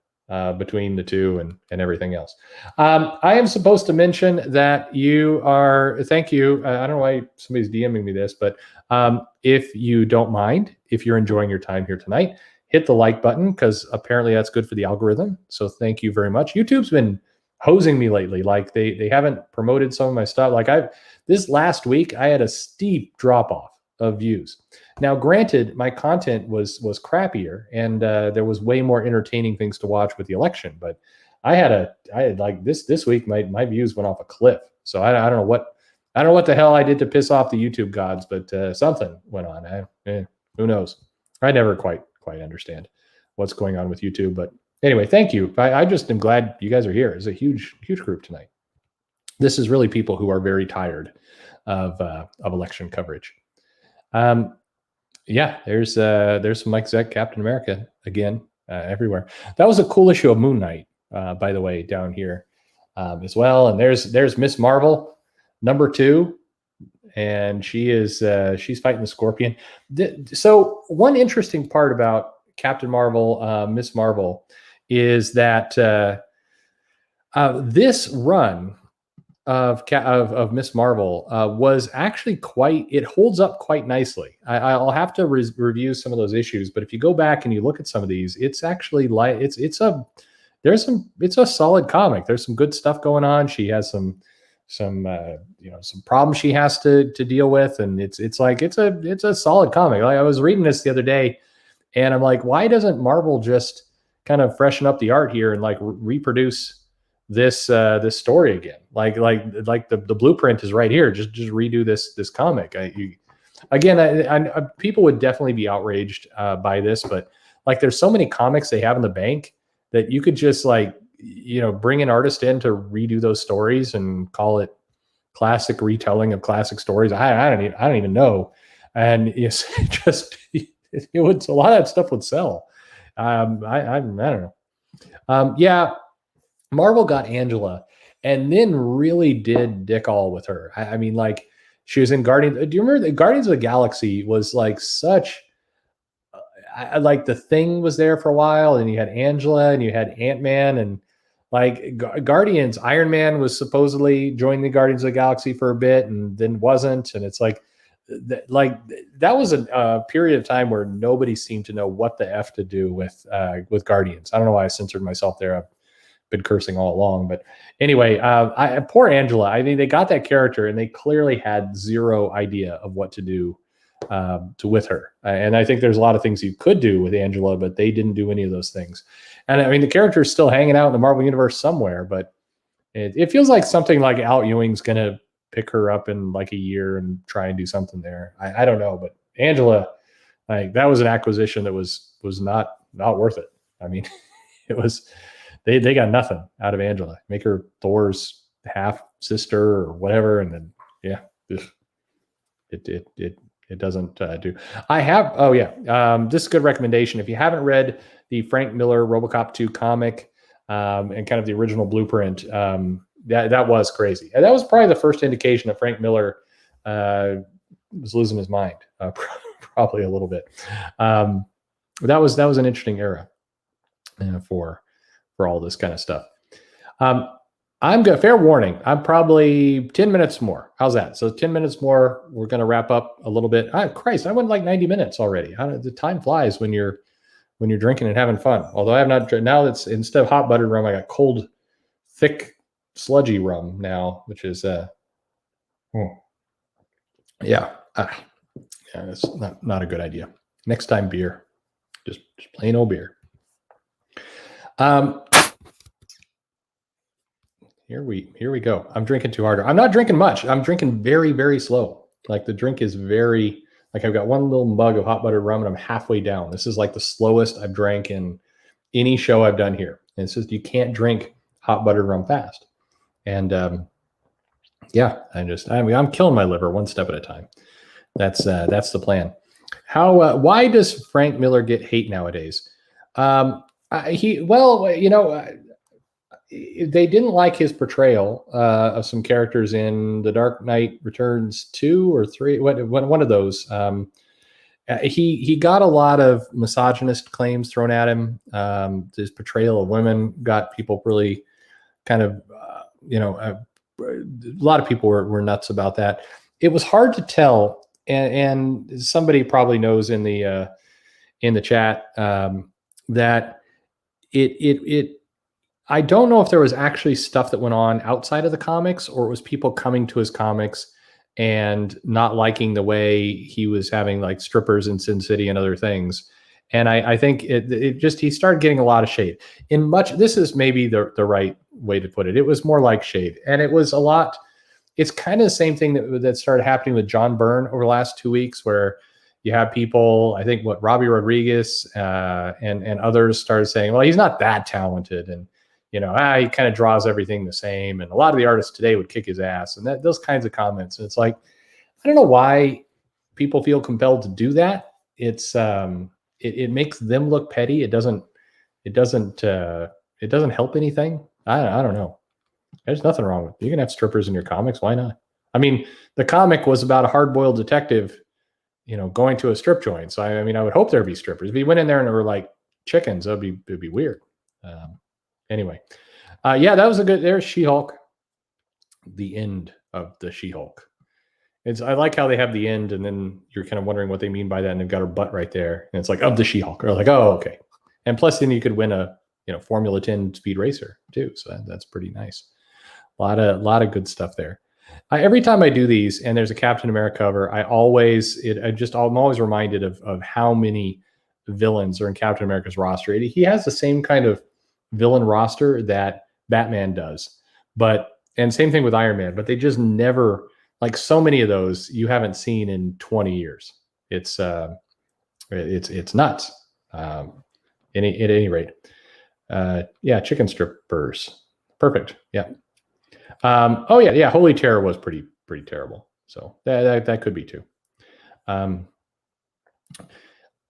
between the two and everything else. I am supposed to mention that you are. Thank you. I don't know why somebody's DMing me this, but if you don't mind, if you're enjoying your time here tonight, hit the like button, because apparently that's good for the algorithm. So thank you very much. YouTube's been hosing me lately. Like they haven't promoted some of my stuff. Like this last week, I had a steep drop off of views. Now, granted, my content was crappier, and there was way more entertaining things to watch with the election. But I had like this week, my views went off a cliff. So I don't know what the hell I did to piss off the YouTube gods, but something went on. Who knows? I never quite understand what's going on with YouTube. But anyway, thank you. I just am glad you guys are here. It's a huge group tonight. This is really people who are very tired of election coverage. Yeah, there's some Mike Zeck, Captain America again, everywhere. That was a cool issue of Moon Knight, by the way, down here as well. And there's Miss Marvel, #2. And she's fighting the Scorpion. So one interesting part about Captain Marvel, Miss Marvel, is that this run of Miss Marvel was actually it holds up quite nicely. I'll have to review some of those issues, but if you go back and you look at some of these, it's actually like it's a solid comic. There's some good stuff going on. She has some problems she has to deal with, and it's a solid comic. Like, I was reading this the other day, and I'm like, why doesn't Marvel just kind of freshen up the art here and like reproduce this story again? Like the blueprint is right here. Just redo this comic. People would definitely be outraged by this, but like, there's so many comics they have in the bank that you could just bring an artist in to redo those stories and call it classic retelling of classic stories. I don't even know. And it's just, a lot of that stuff would sell. I don't know. Yeah. Marvel got Angela and then really did dick all with her. I mean, like, she was in Guardians. Do you remember the Guardians of the Galaxy was like such, like, the Thing was there for a while, and you had Angela and you had Ant-Man, and like Guardians, Iron Man was supposedly joining the Guardians of the Galaxy for a bit and then wasn't. And it's like, that was a period of time where nobody seemed to know what the F to do with Guardians. I don't know why I censored myself there. I've been cursing all along, but anyway, poor Angela. I mean, they got that character and they clearly had zero idea of what to do with her. And I think there's a lot of things you could do with Angela, but they didn't do any of those things. And I mean, the character is still hanging out in the Marvel Universe somewhere, but it feels like something like Al Ewing's going to pick her up in like a year and try and do something there. I don't know, but Angela, like, that was an acquisition that was not worth it. I mean, it was, they got nothing out of Angela. Make her Thor's half sister or whatever, and then it doesn't do. I have, this is a good recommendation. If you haven't read the Frank Miller RoboCop 2 comic and kind of the original blueprint, that was crazy. And that was probably the first indication that Frank Miller was losing his mind, probably a little bit. That was an interesting era for all this kind of stuff. I'm good. Fair warning. I'm probably 10 minutes more. How's that? So 10 minutes more. We're going to wrap up a little bit. Christ, I went like 90 minutes already. The time flies when you're drinking and having fun. Although I have not, now it's, instead of hot buttered rum, I got cold, thick, sludgy rum now, which is, that's not a good idea. Next time, beer, just plain old beer. Here we go. I'm drinking too hard. I'm not drinking much. I'm drinking very, very slow. Like, the drink is very, like, I've got one little mug of hot buttered rum and I'm halfway down. This is like the slowest I've drank in any show I've done here. And it's just, you can't drink hot buttered rum fast. And I'm killing my liver one step at a time. That's the plan. Why does Frank Miller get hate nowadays? They didn't like his portrayal of some characters in The Dark Knight Returns 2 or 3, one of those. He got a lot of misogynist claims thrown at him. His portrayal of women got people really kind of, a lot of people were nuts about that. It was hard to tell, and somebody probably knows in the chat that it I don't know if there was actually stuff that went on outside of the comics, or it was people coming to his comics and not liking the way he was having like strippers in Sin City and other things. And I think he started getting a lot of shade. This is maybe the right way to put it. It was more like shade. And it was a lot, it's kind of the same thing that started happening with John Byrne over the last 2 weeks, where you have people, I think Robbie Rodriguez and others started saying, well, he's not that talented. And, he kind of draws everything the same. And a lot of the artists today would kick his ass, and those kinds of comments. And it's like, I don't know why people feel compelled to do that. It's, it makes them look petty. It doesn't help anything. I don't know. There's nothing wrong with it. You can have strippers in your comics. Why not? I mean, the comic was about a hard-boiled detective, going to a strip joint. So I would hope there'd be strippers. If he went in there and there were like chickens, it'd be weird. Anyway, that was there's She-Hulk, the end of the She-Hulk. I like how they have the end, and then you're kind of wondering what they mean by that, and they've got her butt right there, and it's like, of the She-Hulk. Or like, oh, okay. And plus, then you could win a Formula 10 speed racer too, so that's pretty nice. A lot of good stuff there. Every time I do these, and there's a Captain America cover, I'm always reminded of how many villains are in Captain America's roster. He has the same kind of villain roster that Batman does, and same thing with Iron Man, but they just never, like, so many of those you haven't seen in 20 years. It's nuts. At any rate, chicken strippers, perfect. Yeah. Holy Terror was pretty terrible. So that could be too.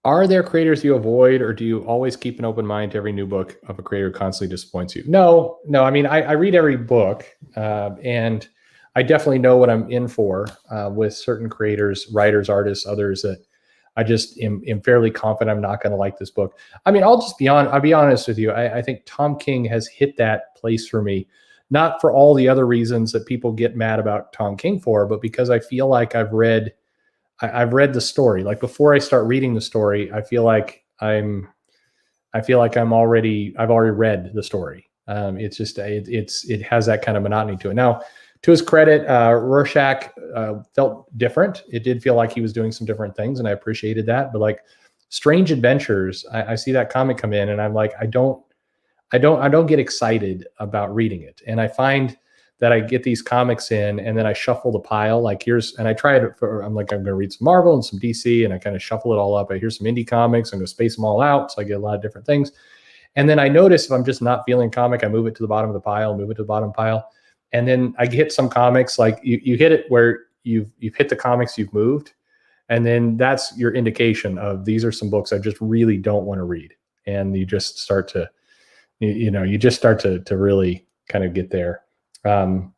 Are there creators you avoid, or do you always keep an open mind to every new book of a creator who constantly disappoints you? No. I mean, I read every book, and I definitely know what I'm in for with certain creators, writers, artists, others that I just am fairly confident I'm not going to like this book. I mean, I'll be honest with you. I think Tom King has hit that place for me, not for all the other reasons that people get mad about Tom King for, but because I feel like I've read the story. Like before I start reading the story, I feel like I've already read the story. It's just it has that kind of monotony to it. Now, to his credit, Rorschach felt different. It did feel like he was doing some different things, and I appreciated that. But like Strange Adventures, I see that comic come in, and I'm like, I don't get excited about reading it, and I find that I get these comics in and then I shuffle the pile. Like and I try it I'm going to read some Marvel and some DC, and I kind of shuffle it all up. I hear some indie comics, I'm going to space them all out. So I get a lot of different things. And then I notice if I'm just not feeling comic, I move it to the bottom of the pile, move it to the bottom pile. And then I get some comics, like you hit it where you've hit the comics you've moved. And then that's your indication of these are some books I just really don't want to read. And you just start to, to really kind of get there. And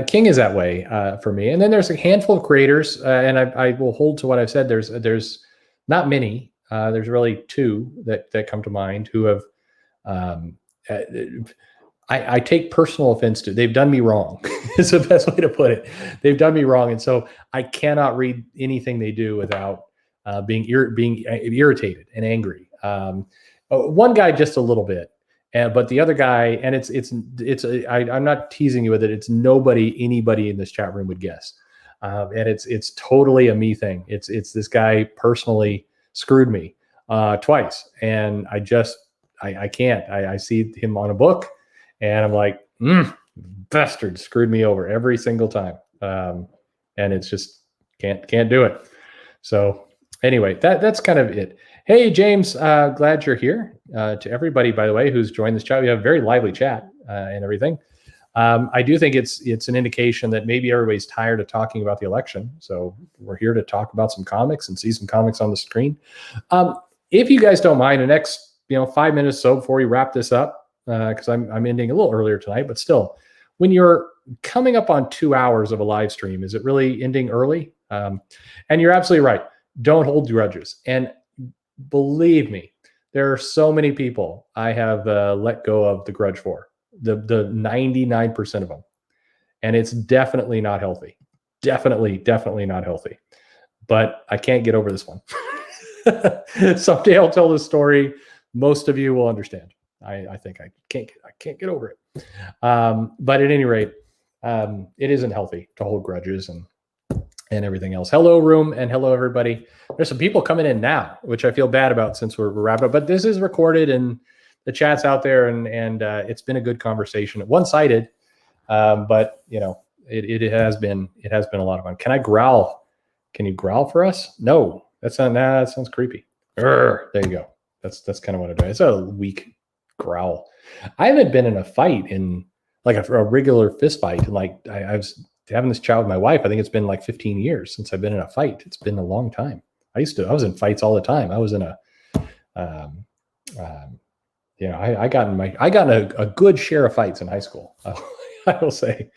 King is that way for me. And then there's a handful of creators, and I will hold to what I've said. There's not many. There's really two that come to mind who have. I take personal offense to. They've done me wrong. Is the best way to put it. They've done me wrong, and so I cannot read anything they do without being irritated and angry. One guy just a little bit. But the other guy, and I'm not teasing you with it. It's anybody in this chat room would guess. And it's totally a me thing. It's this guy personally screwed me twice. And I can't, I see him on a book and I'm like, bastard screwed me over every single time. And it's just can't do it. So anyway, that's kind of it. Hey, James, glad you're here. To everybody, by the way, who's joined this chat, we have a very lively chat and everything. I do think it's an indication that maybe everybody's tired of talking about the election. So we're here to talk about some comics and see some comics on the screen. If you guys don't mind, the next 5 minutes or so before we wrap this up, because I'm ending a little earlier tonight, but still, when you're coming up on 2 hours of a live stream, is it really ending early? And you're absolutely right. Don't hold grudges. And believe me, there are so many people I have let go of the grudge for, the 99% of them. And it's definitely not healthy. Definitely not healthy. But I can't get over this one. Someday I'll tell this story. Most of you will understand. I think I can't get over it. But at any rate, it isn't healthy to hold grudges and everything else. Hello, room, and hello, everybody. There's some people coming in now, which I feel bad about since we're wrapping up. But this is recorded, and the chat's out there, and it's been a good conversation. One-sided, but it has been a lot of fun. Can I growl? Can you growl for us? No, that's not. Nah, that sounds creepy. There you go. That's kind of what I do. It's a weak growl. I haven't been in a fight in like a regular fist fight, and like I was having this chat with my wife. I think it's been like 15 years since I've been in a fight. It's been a long time. I was in fights all the time. I was in a, I got in a good share of fights in high school. I will say.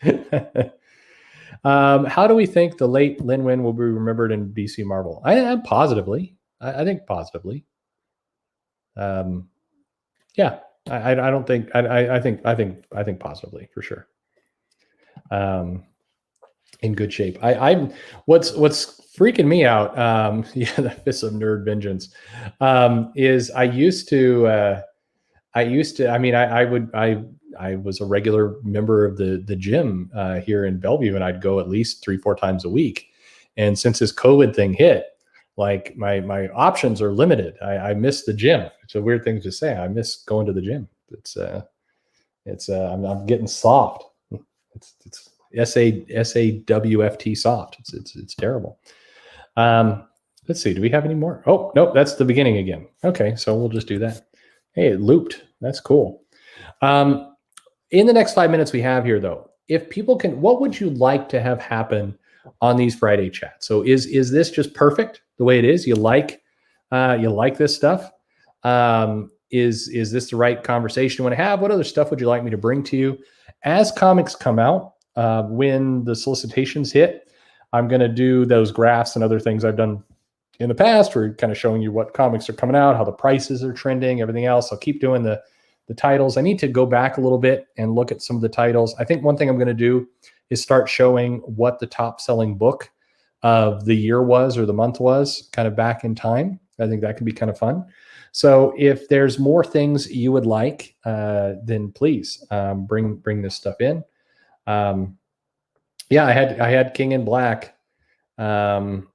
How do we think the late Lin Win will be remembered in DC Marvel? Positively. I think positively. Yeah. I don't think. I think positively for sure. In good shape. I'm what's freaking me out. The Fist of Nerd Vengeance is I was a regular member of the gym here in Bellevue, and I'd go at least 3-4 times a week. And since this COVID thing hit, like my options are limited. I miss the gym. It's a weird thing to say. I miss going to the gym. I'm getting soft. It's SAWFT soft. It's terrible. Let's see. Do we have any more? Oh, nope. That's the beginning again. Okay. So we'll just do that. Hey, it looped. That's cool. In the next 5 minutes we have here though, if people can, what would you like to have happen on these Friday chats? So is this just perfect? the way it is? You like this stuff? Is this the right conversation you want to have? What other stuff would you like me to bring to you? As comics come out, when the solicitations hit, I'm going to do those graphs and other things I've done in the past. We're kind of showing you what comics are coming out, how the prices are trending, everything else. I'll keep doing the titles. I need to go back a little bit and look at some of the titles. I think one thing I'm going to do is start showing what the top selling book of the year was or the month was, kind of back in time. I think that could be kind of fun. So if there's more things you would like, then please bring this stuff in. Yeah, I had King in Black in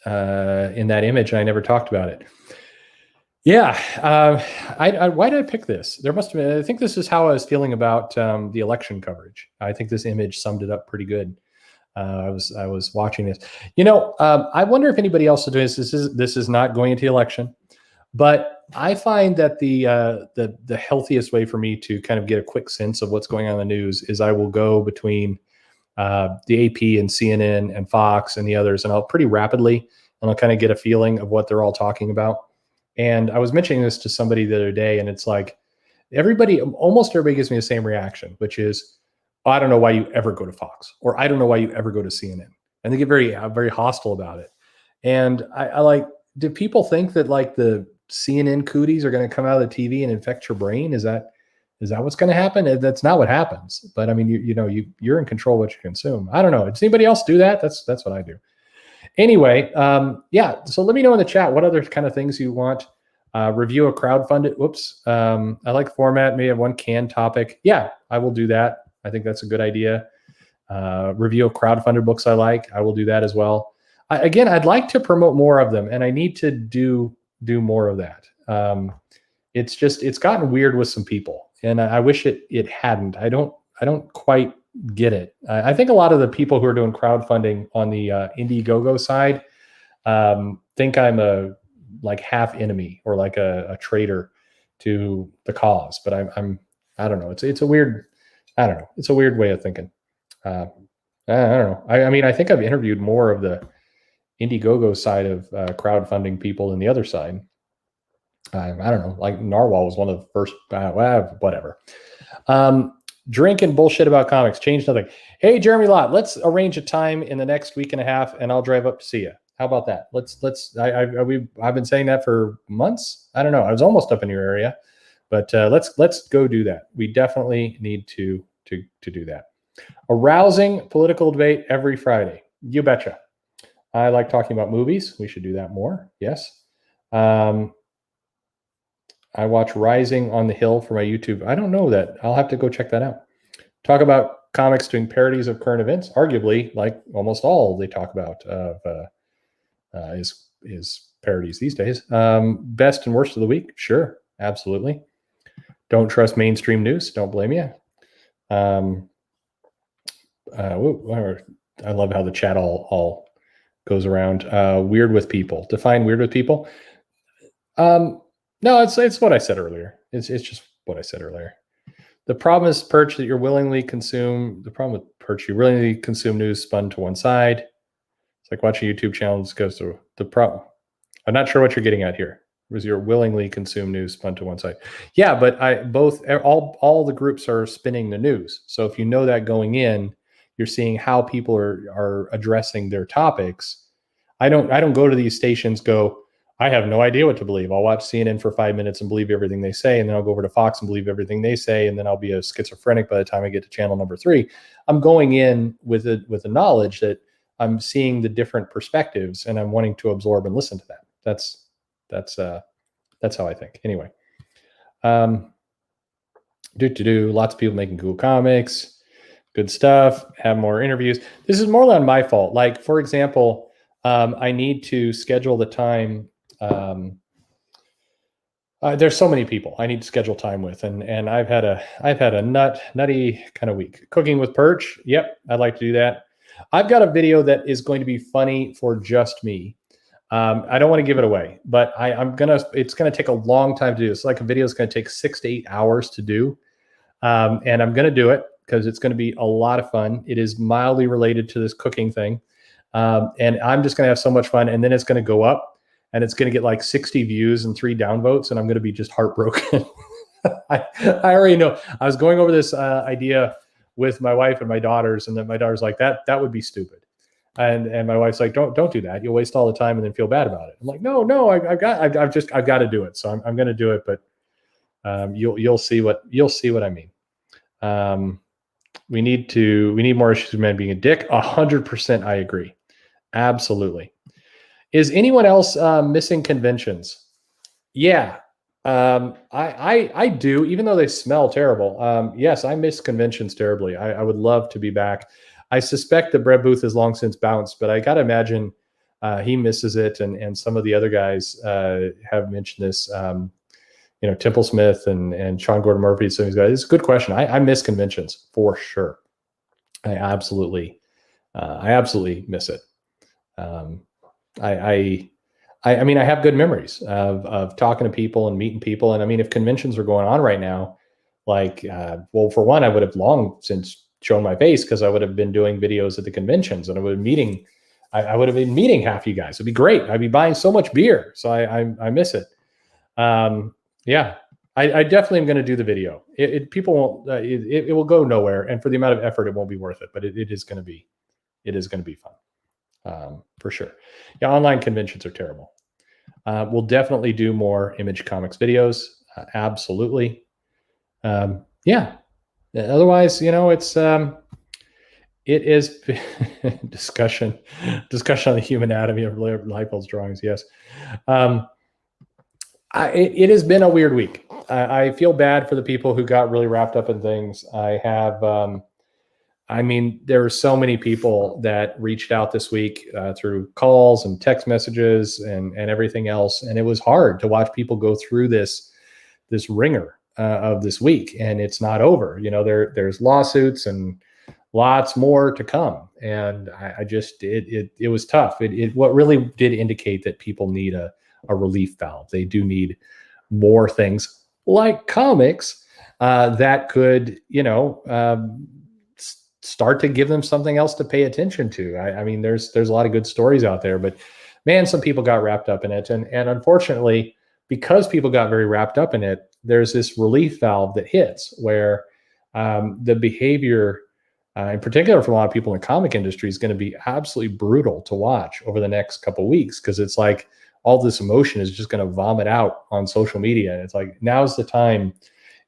that image, and I never talked about it. Yeah, why did I pick this? There must have been. I think this is how I was feeling about the election coverage. I think this image summed it up pretty good. I was watching this. I wonder if anybody else is doing this. This is not going into the election, but I find that the healthiest way for me to kind of get a quick sense of what's going on in the news is I will go between the AP and CNN and Fox and the others, and I'll pretty rapidly, and I'll kind of get a feeling of what they're all talking about. And I was mentioning this to somebody the other day, and it's like almost everybody gives me the same reaction, which is, I don't know why you ever go to Fox, or I don't know why you ever go to CNN. And they get very, very hostile about it. And I like, do people think that like the CNN cooties are going to come out of the TV and infect your brain? Is that what's going to happen? That's not what happens. But I mean, you're in control of what you consume. I don't know. Does anybody else do that? That's what I do. Anyway, yeah. So let me know in the chat what other kind of things you want. Review a crowdfunded. Whoops. I like the format. Maybe have one canned topic. Yeah, I will do that. I think that's a good idea. Review of crowdfunded books I like. I will do that as well. Again, I'd like to promote more of them, and I need to do more of that. It's gotten weird with some people, and I wish it hadn't. I don't quite get it. I think a lot of the people who are doing crowdfunding on the Indiegogo side think I'm a like half enemy or like a traitor to the cause, but I don't know. It's a weird, I don't know. It's a weird way of thinking. I don't know. I mean, I think I've interviewed more of the Indiegogo side of crowdfunding people than the other side. I don't know. Like Narwhal was one of the first. Whatever. Drink and bullshit about comics. Change nothing. Hey, Jeremy Lott, let's arrange a time in the next week and a half, and I'll drive up to see you. How about that? I've been saying that for months. I don't know. I was almost up in your area, but let's go do that. We definitely need to do that. A rousing political debate every Friday. You betcha. I like talking about movies. We should do that more. Yes. I watch Rising on the Hill for my YouTube. I don't know that. I'll have to go check that out. Talk about comics doing parodies of current events. Arguably, like almost all they talk about is parodies these days. Best and worst of the week. Sure. Absolutely. Don't trust mainstream news. Don't blame you. I love how the chat all goes around. Weird with people. Define weird with people. No, it's what I said earlier. It's just what I said earlier. The problem is Perch that you're willingly consume. The problem with Perch, you willingly consume news spun to one side. It's like watching a YouTube channel just goes through the problem. I'm not sure what you're getting at here. Was you're willingly consume news spun to one side? Yeah, but all the groups are spinning the news. So if you know that going in, you're seeing how people are addressing their topics. I don't go to these stations. I have no idea what to believe. I'll watch CNN for 5 minutes and believe everything they say, and then I'll go over to Fox and believe everything they say, and then I'll be a schizophrenic by the time I get to channel number 3. I'm going in with the knowledge that I'm seeing the different perspectives, and I'm wanting to absorb and listen to that. That's how I think. Anyway, lots of people making cool comics, good stuff. Have more interviews. This is more than my fault. Like for example, I need to schedule the time. There's so many people I need to schedule time with, and I've had a nutty kind of week. Cooking with Perch. Yep, I'd like to do that. I've got a video that is going to be funny for just me. I don't want to give it away, but it's gonna take a long time to do. It's like a video is gonna take 6 to 8 hours to do, and I'm gonna do it because it's gonna be a lot of fun. It is mildly related to this cooking thing. And I'm just going to have so much fun. And then it's going to go up and it's going to get like 60 views and 3 downvotes. And I'm going to be just heartbroken. I already know. I was going over this idea with my wife and my daughters, and then my daughter's like, that would be stupid. And my wife's like, don't do that. You'll waste all the time and then feel bad about it. I'm like, no, I've got to do it. So I'm going to do it. But you'll see what I mean. We need more issues with men being a dick. 100%. I agree. Absolutely. Is anyone else missing conventions? Yeah. I do, even though they smell terrible. Yes, I miss conventions terribly. I would love to be back. I suspect the Brett Booth has long since bounced, but I got to imagine he misses it. And some of the other guys have mentioned this, Temple Smith and Sean Gordon Murphy. Some of these guys. It's a good question. I miss conventions for sure. I absolutely miss it. I mean, I have good memories of talking to people and meeting people. And I mean, if conventions are going on right now, like, well, for one, I would have long since shown my face because I would have been doing videos at the conventions and I would have been meeting half you guys. It'd be great. I'd be buying so much beer. So I miss it. Yeah, I definitely am going to do the video. People won't, it will go nowhere. And for the amount of effort, it won't be worth it, but it is going to be fun. For sure. Yeah. Online conventions are terrible. We'll definitely do more Image Comics videos. Absolutely. Yeah. Otherwise, it is discussion on the human anatomy of Leipold's drawings. Yes. It has been a weird week. I feel bad for the people who got really wrapped up in things. I have, there were so many people that reached out this week through calls and text messages and everything else. And it was hard to watch people go through this ringer of this week, and it's not over. There's lawsuits and lots more to come. And it was tough. What really did indicate that people need a relief valve. They do need more things like comics that could, start to give them something else to pay attention to. I mean, there's a lot of good stories out there, but man, some people got wrapped up in it. And unfortunately, because people got very wrapped up in it, there's this relief valve that hits where the behavior, in particular for a lot of people in the comic industry, is going to be absolutely brutal to watch over the next couple of weeks. Cause it's like all this emotion is just going to vomit out on social media. And it's like, now's the time.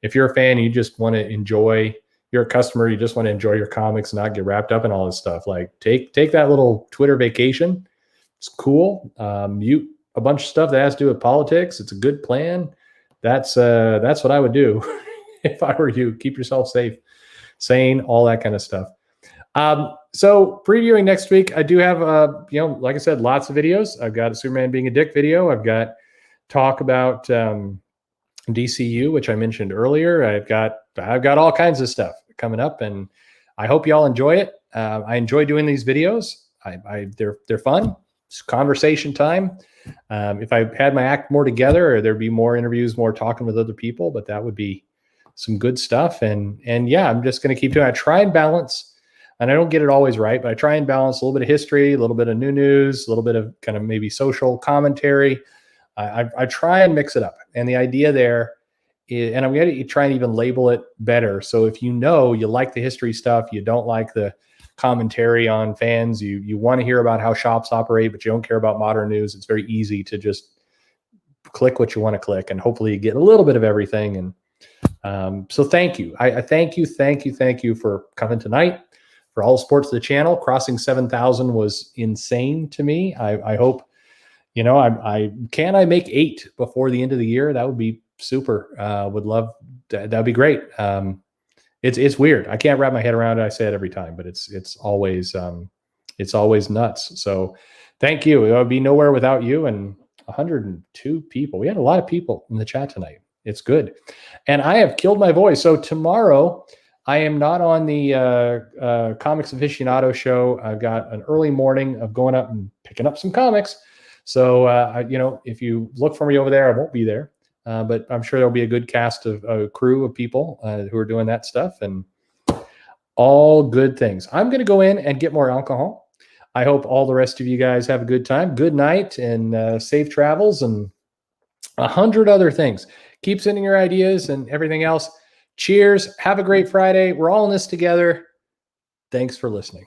If you're a fan, you just want to enjoy, you're a customer, you just want to enjoy your comics and not get wrapped up in all this stuff. Like take that little Twitter vacation. It's cool. Mute a bunch of stuff that has to do with politics. It's a good plan. That's what I would do if I were you. Keep yourself safe, sane, all that kind of stuff. So previewing next week, I do have, like I said, lots of videos. I've got a Superman being a dick video. I've got talk about DCU, which I mentioned earlier. I've got all kinds of stuff coming up, and I hope y'all enjoy it. I enjoy doing these videos. They're fun. It's conversation time. If I had my act more together, there'd be more interviews, more talking with other people, but that would be some good stuff. And yeah, I'm just going to keep doing it. I try and balance, and I don't get it always right, but I try and balance a little bit of history, a little bit of new news, a little bit of kind of maybe social commentary. I try and mix it up. And the idea there is, and I'm going to try and even label it better. So if you like the history stuff, you don't like the commentary on fans, you want to hear about how shops operate, but you don't care about modern news, it's very easy to just click what you want to click, and hopefully you get a little bit of everything. And so thank you. I thank you for coming tonight, for all the supports to the channel. Crossing 7,000 was insane to me. I hope, can I make 8 before the end of the year? That would be super. Would love that. That'd be great. It's weird. I can't wrap my head around it. I say it every time, but it's always nuts. So thank you. It would be nowhere without you. And 102 people. We had a lot of people in the chat tonight. It's good. And I have killed my voice. So tomorrow I am not on the Comics Aficionado show. I've got an early morning of going up and picking up some comics. So, if you look for me over there, I won't be there. But I'm sure there'll be a good cast of a crew of people who are doing that stuff, and all good things. I'm going to go in and get more alcohol. I hope all the rest of you guys have a good time. Good night and safe travels and 100 other things. Keep sending your ideas and everything else. Cheers. Have a great Friday. We're all in this together. Thanks for listening.